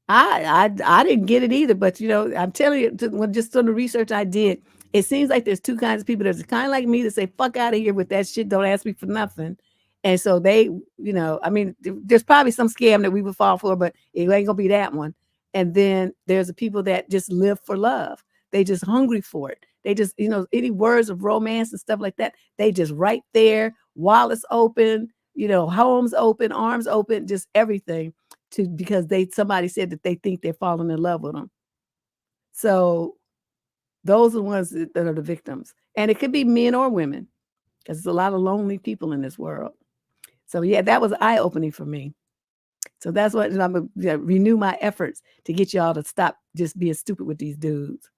I didn't get it either, but I'm telling you, just on the research I did, it seems like there's 2 kinds of people. There's the kind like me that say, fuck out of here with that shit. Don't ask me for nothing. And so they, I mean, there's probably some scam that we would fall for, but it ain't gonna be that one. And then there's the people that just live for love. They just hungry for it. They just, any words of romance and stuff like that, they just right there, wallets open, homes open, arms open, just everything because somebody said that they think they're falling in love with them. So those are the ones that are the victims. And it could be men or women, because there's a lot of lonely people in this world. So yeah, that was eye-opening for me. So that's what I'm gonna renew my efforts to get y'all to stop just being stupid with these dudes.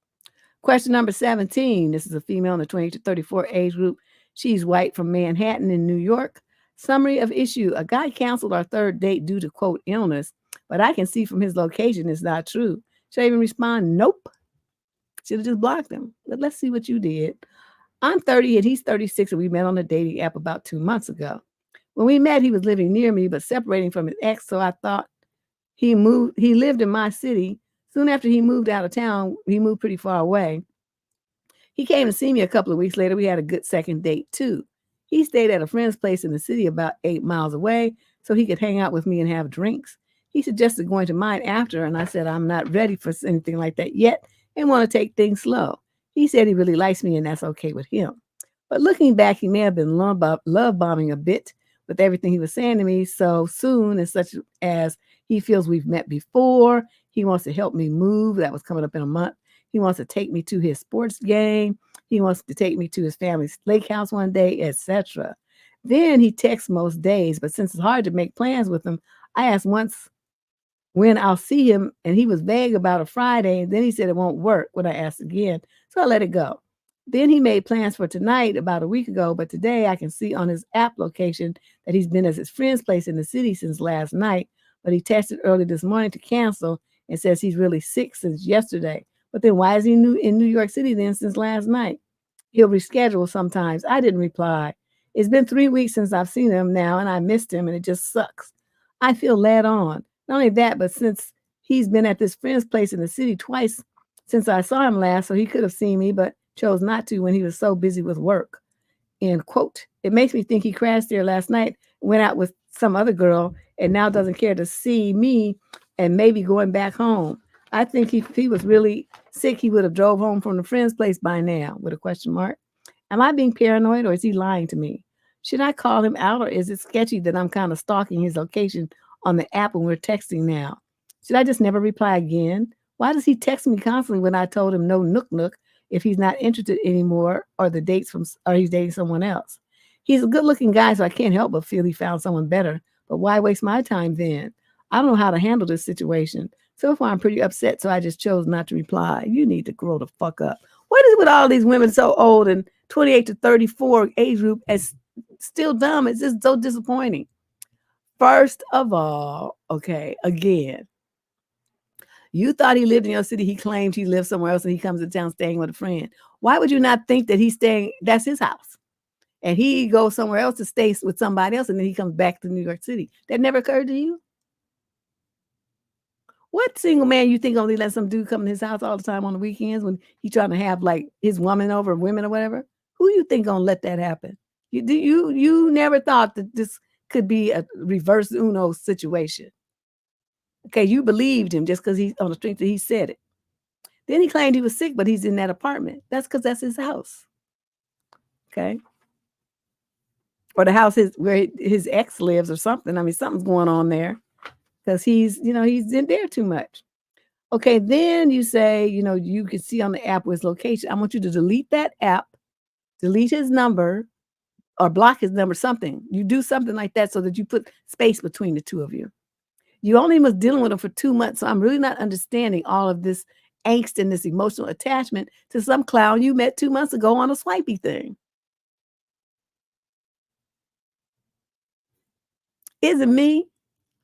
Question number 17. This is a female in the 20 to 34 age group. She's white from Manhattan in New York. Summary of issue. A guy canceled our 3rd date due to, quote, illness, but I can see from his location it's not true. Should I even respond? Nope. Should have just blocked him. But let's see what you did. I'm 30 and he's 36, and we met on a dating app about 2 months ago. When we met, he was living near me, but separating from his ex, so I thought he lived in my city. Soon after he moved out of town, he moved pretty far away. He came to see me a couple of weeks later. We had a good second date, too. He stayed at a friend's place in the city about 8 miles away so he could hang out with me and have drinks. He suggested going to mine after, and I said I'm not ready for anything like that yet and want to take things slow. He said he really likes me and that's okay with him. But looking back, he may have been love bombing a bit with everything he was saying to me so soon, and such as he feels we've met before. He wants to help me move. That was coming up in a month. He wants to take me to his sports game. He wants to take me to his family's lake house one day, etc. Then he texts most days, but since it's hard to make plans with him, I asked once when I'll see him, and he was vague about a Friday, and then he said it won't work when I asked again, so I let it go. Then he made plans for tonight about a week ago, but today I can see on his app location that he's been at his friend's place in the city since last night, but he texted early this morning to cancel and says he's really sick since yesterday. But then why is he in New York City then since last night? He'll reschedule sometimes. I didn't reply. It's been 3 weeks since I've seen him now, and I missed him, and it just sucks. I feel led on. Not only that, but since he's been at this friend's place in the city twice since I saw him last, so he could have seen me, but chose not to when he was so busy with work. End quote. It makes me think he crashed there last night, went out with some other girl, and now doesn't care to see me and maybe going back home. I think if he was really sick, he would have drove home from the friend's place by now, with a question mark. Am I being paranoid or is he lying to me? Should I call him out or is it sketchy that I'm kind of stalking his location on the app when we're texting now? Should I just never reply again? Why does he text me constantly when I told him no nook if he's not interested anymore or he's dating someone else? He's a good-looking guy, so I can't help but feel he found someone better. But why waste my time then? I don't know how to handle this situation. So far, I'm pretty upset, so I just chose not to reply. You need to grow the fuck up. What is it with all these women so old and 28 to 34 age group as still dumb? It's just so disappointing. First of all, okay, again, you thought he lived in your city. He claimed he lived somewhere else and he comes to town staying with a friend. Why would you not think that that's his house? And he goes somewhere else to stay with somebody else and then he comes back to New York City. That never occurred to you? What single man you think only let some dude come to his house all the time on the weekends when he's trying to have like his woman over, women or whatever? Who you think gonna let that happen? You never thought that this could be a reverse Uno situation. Okay, you believed him just because he's on the strength that he said it. Then he claimed he was sick, but he's in that apartment. That's because that's his house. Okay. Or the house where his ex lives or something. I mean, something's going on there because he's in there too much. Okay, then you say, you can see on the app where his location. I want you to delete that app, delete his number, or block his number, something. You do something like that so that you put space between the two of you. You only was dealing with him for 2 months, so I'm really not understanding all of this angst and this emotional attachment to some clown you met 2 months ago on a swipey thing. Is it me?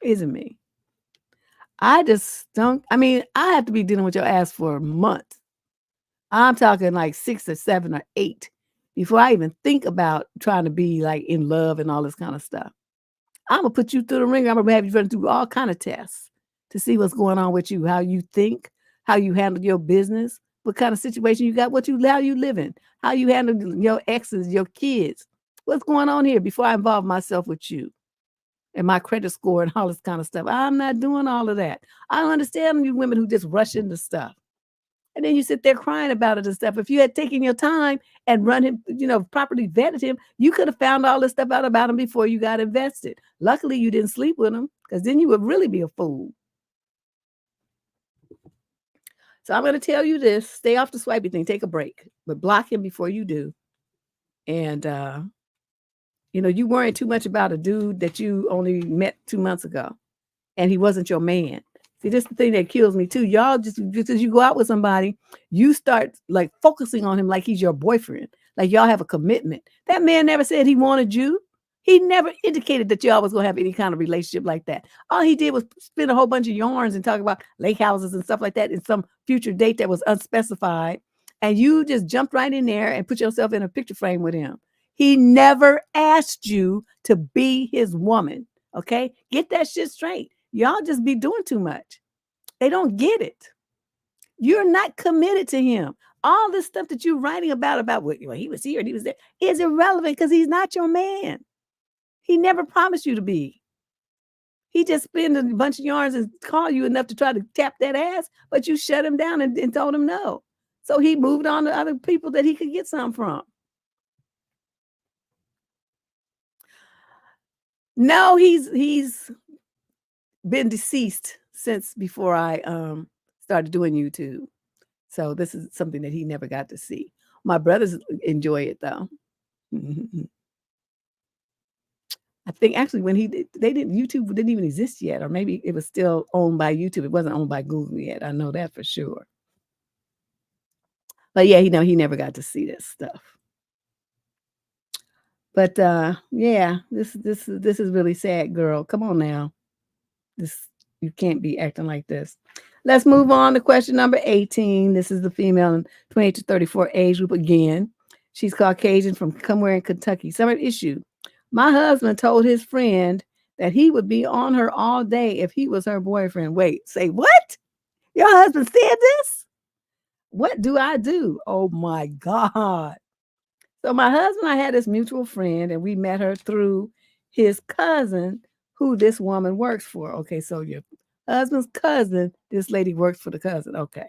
Is it me? I just don't. I mean, I have to be dealing with your ass for months. I'm talking like 6 or 7 or 8 before I even think about trying to be like in love and all this kind of stuff. I'm gonna put you through the ringer. I'm gonna have you run through all kind of tests to see what's going on with you, how you think, how you handle your business, what kind of situation you got, how you living, how you handle your exes, your kids. What's going on here before I involve myself with you and my credit score and all this kind of stuff. I'm not doing all of that. I don't understand you women who just rush into stuff. And then you sit there crying about it and stuff. If you had taken your time and run him, properly vetted him, you could have found all this stuff out about him before you got invested. Luckily, you didn't sleep with him because then you would really be a fool. So I'm going to tell you this. Stay off the swipey thing. Take a break. But block him before you do. And, you worrying too much about a dude that you only met 2 months ago. And he wasn't your man. See, this is the thing that kills me too. Y'all just because you go out with somebody, you start like focusing on him like he's your boyfriend, like y'all have a commitment. That man never said he wanted you. He never indicated that y'all was gonna have any kind of relationship like that. All he did was spin a whole bunch of yarns and talk about lake houses and stuff like that in some future date that was unspecified. And you just jumped right in there and put yourself in a picture frame with him. He never asked you to be his woman. Okay, get that shit straight. Y'all just be doing too much. They don't get it. You're not committed to him. All this stuff that you're writing about what he was here and he was there is irrelevant because he's not your man. He never promised you to be. He just spent a bunch of yarns and called you enough to try to tap that ass, but you shut him down and told him no. So he moved on to other people that he could get some from. No, he's been deceased since before I started doing YouTube. So this is something that he never got to see. My brothers enjoy it though. I think actually when YouTube didn't even exist yet, or maybe it was still owned by YouTube. It wasn't owned by Google yet. I know that for sure. But yeah, he never got to see this stuff. But yeah, this is really sad, girl. Come on now. You can't be acting like this. Let's move on to question number 18. This is the female in 28 to 34 age group again. She's Caucasian from somewhere in Kentucky. Summer issue. My husband told his friend that he would be on her all day if he was her boyfriend. Wait, say what? Your husband said this? What do I do? Oh my God. So my husband, I had this mutual friend and we met her through his cousin who this woman works for. Okay, so your husband's cousin, this lady works for the cousin. Okay.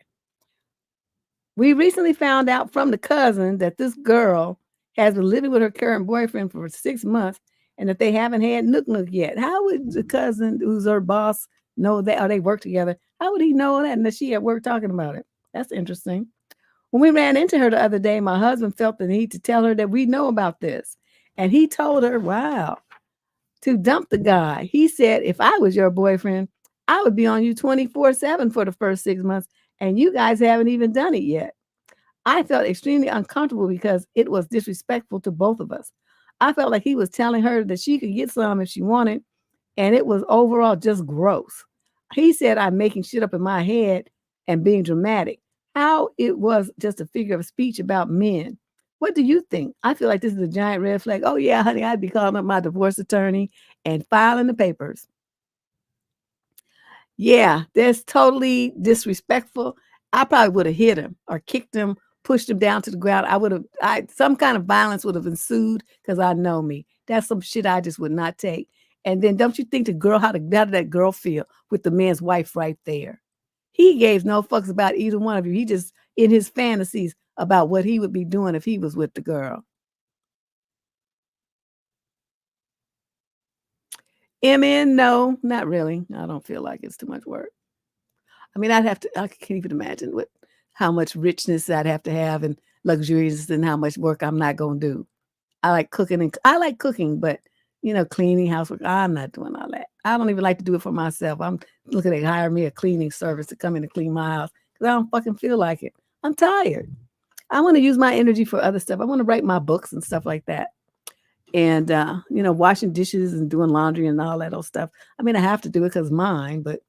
We recently found out from the cousin that this girl has been living with her current boyfriend for 6 months and that they haven't had nook yet. How would the cousin who's her boss know that, or they work together? How would he know that and that she at work talking about it? That's interesting. When we ran into her the other day, my husband felt the need to tell her that we know about this. And he told her, wow, to dump the guy. He said, if I was your boyfriend, I would be on you 24/7 for the first 6 months. And you guys haven't even done it yet. I felt extremely uncomfortable because it was disrespectful to both of us. I felt like he was telling her that she could get some if she wanted. And it was overall just gross. He said, I'm making shit up in my head and being dramatic. How it was just a figure of speech about men. What do you think? I feel like this is a giant red flag. Oh, yeah, honey, I'd be calling up my divorce attorney and filing the papers. Yeah, that's totally disrespectful. I probably would have hit him or kicked him, pushed him down to the ground. Some kind of violence would have ensued because I know me. That's some shit I just would not take. And then don't you think how did that girl feel with the man's wife right there? He gave no fucks about either one of you. He just in his fantasies about what he would be doing if he was with the girl. MN, no, not really. I don't feel like it's too much work. I mean, I can't even imagine how much richness I'd have to have and luxurious and how much work I'm not gonna do. I like cooking, but cleaning, housework, I'm not doing all that. I don't even like to do it for myself. I'm looking to hire me a cleaning service to come in and clean my house because I don't fucking feel like it. I'm tired. I want to use my energy for other stuff. I want to write my books and stuff like that. And washing dishes and doing laundry and all that old stuff. I mean, I have to do it because mine, but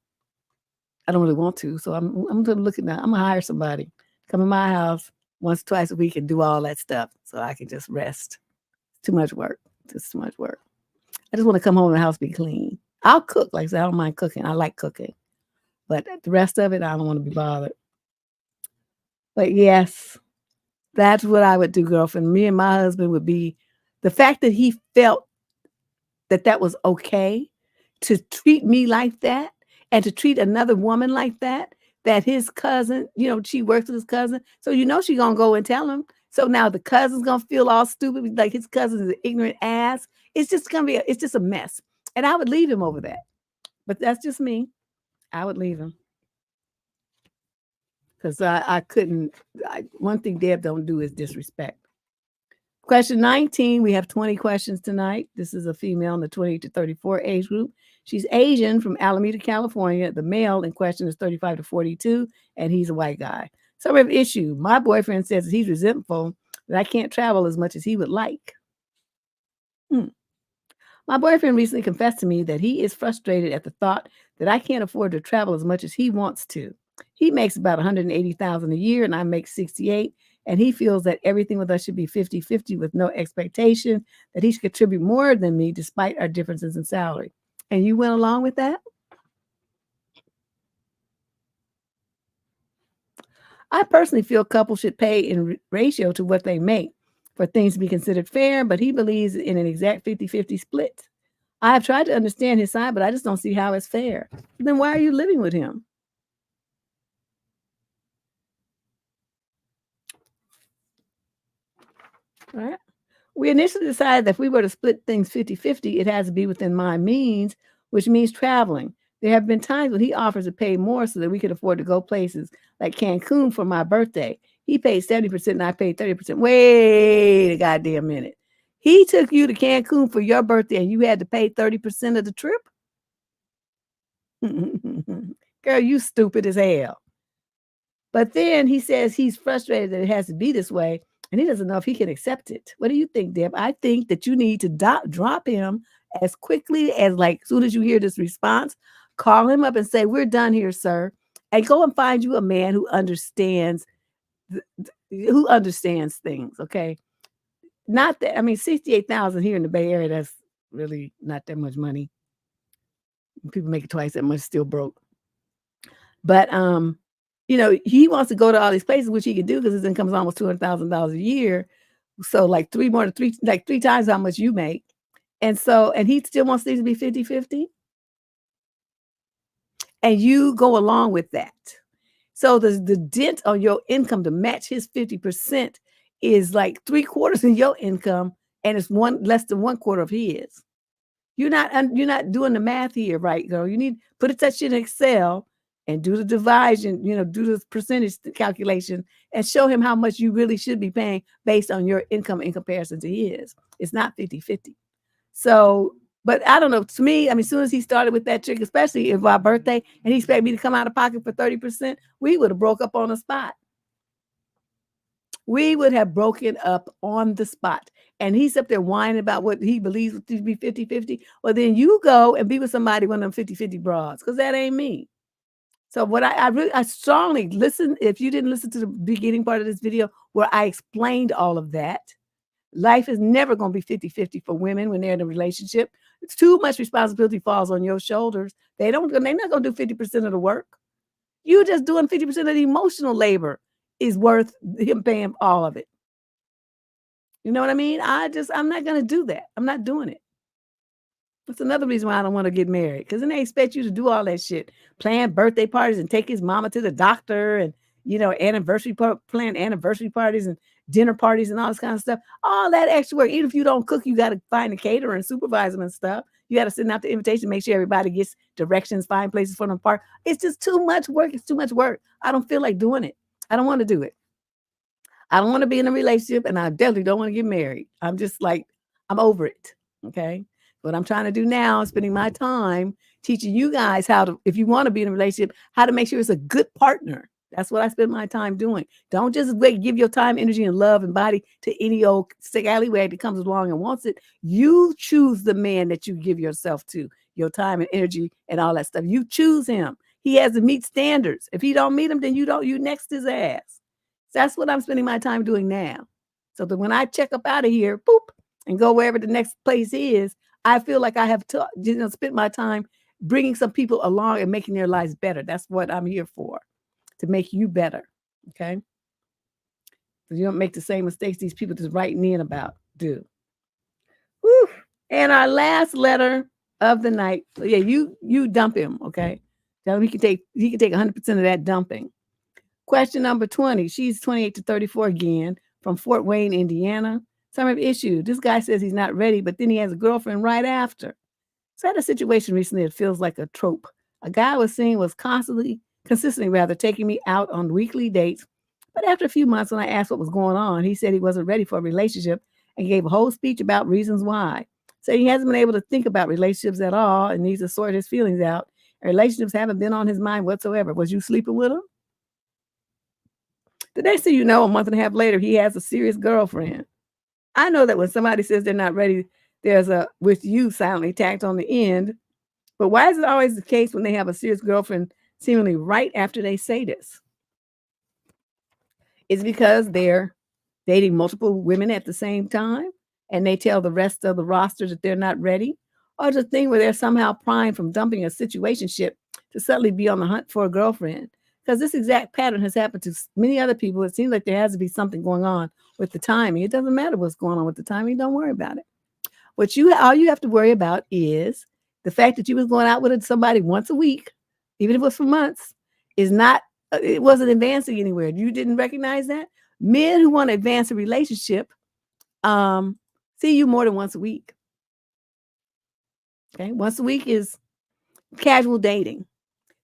I don't really want to. So I'm gonna look at that. I'm gonna hire somebody, come in my house once, twice a week and do all that stuff so I can just rest. Too much work. Just too much work. I just want to come home and the house be clean. I'll cook. Like I said, I don't mind cooking. I like cooking. But the rest of it, I don't want to be bothered. But yes, that's what I would do, girlfriend. Me and my husband would be the fact that he felt that was okay to treat me like that and to treat another woman like that his cousin, she works with his cousin. So she gonna go and tell him. So now the cousin's gonna feel all stupid, like his cousin is an ignorant ass. It's just gonna be it's just a mess. And I would leave him over that. But that's just me. I would leave him. Because I couldn't. One thing Deb don't do is disrespect. Question 19, we have 20 questions tonight. This is a female in the 20 to 34 age group. She's Asian from Alameda, California. The male in question is 35 to 42, and he's a white guy. Summary of issue. My boyfriend says he's resentful that I can't travel as much as he would like. My boyfriend recently confessed to me that he is frustrated at the thought that I can't afford to travel as much as he wants to. He makes about $180,000 a year and I make 68, and he feels that everything with us should be 50-50 with no expectation that he should contribute more than me despite our differences in salary. And you went along with that? I personally feel couples should pay in ratio to what they make for things to be considered fair, but he believes in an exact 50-50 split. I have tried to understand his side, but I just don't see how it's fair. Then why are you living with him? Right? We initially decided that if we were to split things 50-50, it has to be within my means, which means traveling. There have been times when he offers to pay more so that we could afford to go places like Cancun for my birthday. He paid 70% and I paid 30%. Wait a goddamn minute. He took you to Cancun for your birthday and you had to pay 30% of the trip? Girl, you stupid as hell. But then he says he's frustrated that it has to be this way, and he doesn't know if he can accept it. What do you think, Deb? I think that you need to drop him as quickly as, like, soon as you hear this response, call him up and say, "We're done here, sir," and go and find you a man who understands things. Okay, not that I mean, 68,000 here in the Bay Area. That's really not that much money. People make it twice that much, still broke. But he wants to go to all these places, which he could do because his income is almost $200,000 a year. So like three times how much you make. And he still wants things to be 50-50. And you go along with that. So the dent on your income to match his 50% is like 3/4 of your income, and it's less than 1/4 of his. You're not doing the math here, right, girl? You need put that shit in Excel and do the division, do the percentage calculation and show him how much you really should be paying based on your income in comparison to his. It's not 50-50. So, but I don't know. To me, I mean, as soon as he started with that trick, especially if our birthday, and he expected me to come out of pocket for 30%, we would have broke up on the spot. We would have broken up on the spot. And he's up there whining about what he believes to be 50-50. Well, then you go and be with somebody, one of them 50-50 broads, because that ain't me. So what I strongly listen, if you didn't listen to the beginning part of this video where I explained all of that, life is never going to be 50-50 for women when they're in a relationship. It's too much responsibility falls on your shoulders. They're not going to do 50% of the work. You just doing 50% of the emotional labor is worth him paying all of it. You know what I mean? I'm not going to do that. I'm not doing it. That's another reason why I don't want to get married. Because then they expect you to do all that shit. Plan birthday parties and take his mama to the doctor and, plan anniversary parties and dinner parties and all this kind of stuff. All that extra work. Even if you don't cook, you got to find a caterer and supervise them and stuff. You got to send out the invitation, make sure everybody gets directions, find places for them to park. It's just too much work. It's too much work. I don't feel like doing it. I don't want to do it. I don't want to be in a relationship, and I definitely don't want to get married. I'm just like, I'm over it. Okay. What I'm trying to do now is spending my time teaching you guys how to, if you want to be in a relationship, how to make sure it's a good partner. That's what I spend my time doing. Don't just give your time, energy, and love and body to any old scallywag that comes along and wants it. You choose the man that you give yourself to, your time and energy and all that stuff. You choose him. He has to meet standards. If he don't meet them, then you next his ass. That's what I'm spending my time doing now. So that when I check up out of here, boop, and go wherever the next place is, I feel like I have spent my time bringing some people along and making their lives better. That's what I'm here for, to make you better. Okay. So you don't make the same mistakes these people just writing in about do. Whew. And our last letter of the night. So yeah, you dump him. Okay. Tell him he can take 100% of that dumping. Question number 20. She's 28 to 34 again from Fort Wayne, Indiana. Some of issue. This guy says he's not ready, but then he has a girlfriend right after. So I had a situation recently that feels like a trope. A guy I was seeing was consistently taking me out on weekly dates. But after a few months, when I asked what was going on, he said he wasn't ready for a relationship and gave a whole speech about reasons why. So he hasn't been able to think about relationships at all and needs to sort his feelings out. And relationships haven't been on his mind whatsoever. Was you sleeping with him? The next thing you know, a month and a half later, he has a serious girlfriend. I know that when somebody says they're not ready, there's a "with you" silently tacked on the end. But why is it always the case when they have a serious girlfriend seemingly right after they say this? It's because they're dating multiple women at the same time and they tell the rest of the roster that they're not ready? Or the thing where they're somehow primed from dumping a situationship to suddenly be on the hunt for a girlfriend? Because this exact pattern has happened to many other people. It seems like there has to be something going on with the timing. It doesn't matter what's going on with the timing. Don't worry about it. All you have to worry about is the fact that you was going out with somebody once a week, even if it was for months, it wasn't advancing anywhere. You didn't recognize that? Men who want to advance a relationship see you more than once a week. Okay, once a week is casual dating.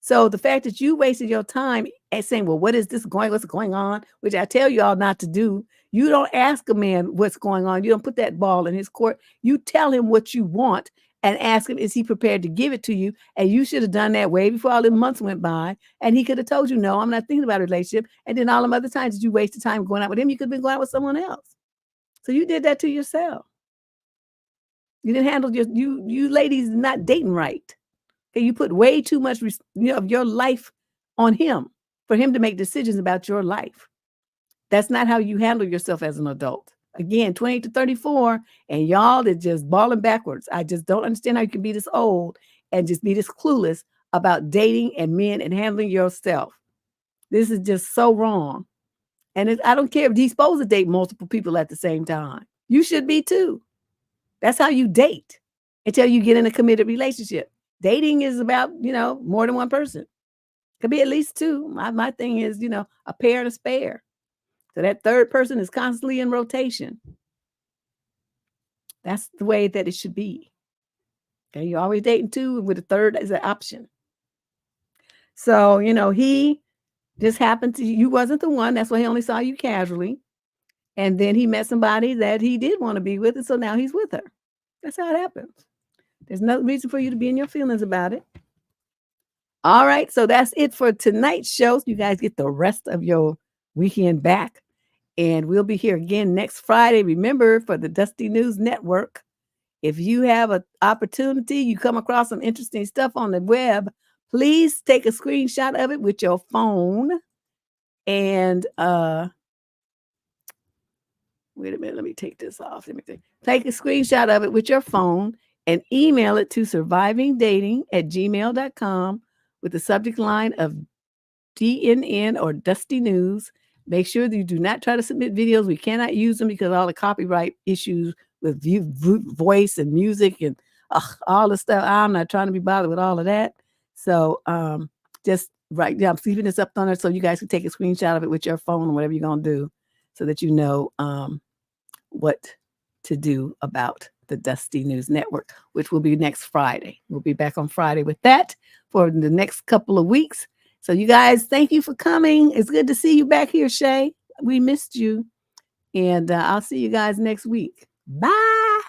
So the fact that you wasted your time at saying, well, what's going on, which I tell you all not to do. You don't ask a man what's going on. You don't put that ball in his court. You tell him what you want and ask him, is he prepared to give it to you? And you should have done that way before all the months went by. And he could have told you, no, I'm not thinking about a relationship. And then all the other times that you wasted time going out with him, you could have been going out with someone else. So you did that to yourself. You didn't handle you ladies not dating right. Okay, you put way too much of your life on him for him to make decisions about your life. That's not how you handle yourself as an adult. Again, 28 to 34, and y'all are just balling backwards. I just don't understand how you can be this old and just be this clueless about dating and men and handling yourself. This is just so wrong. And I don't care if he's supposed to date multiple people at the same time. You should be too. That's how you date until you get in a committed relationship. Dating is about, more than one person. Could be at least two. My thing is, a pair and a spare. So that third person is constantly in rotation. That's the way that it should be. Okay, you're always dating two with a third as an option. So, he just happened to, you wasn't the one. That's why he only saw you casually. And then he met somebody that he did want to be with. And so now he's with her. That's how it happens. There's no reason for you to be in your feelings about it. All right. So that's it for tonight's show. So you guys get the rest of your weekend back. And we'll be here again next Friday. Remember, for the Dusty News Network, if you have an opportunity, you come across some interesting stuff on the web, please take a screenshot of it with your phone. And wait a minute, let me take this off. Take a screenshot of it with your phone and email it to survivingdating@gmail.com with the subject line of DNN or Dusty News. Make sure that you do not try to submit videos. We cannot use them because of all the copyright issues with voice and music and ugh, all the stuff. I'm not trying to be bothered with all of that. So just right now, I'm keeping this up on there so you guys can take a screenshot of it with your phone or whatever you're gonna do, so that you know what to do about the Dusty News Network, which will be next Friday. We'll be back on Friday with that for the next couple of weeks. So you guys, thank you for coming. It's good to see you back here, Shay. We missed you. And I'll see you guys next week. Bye.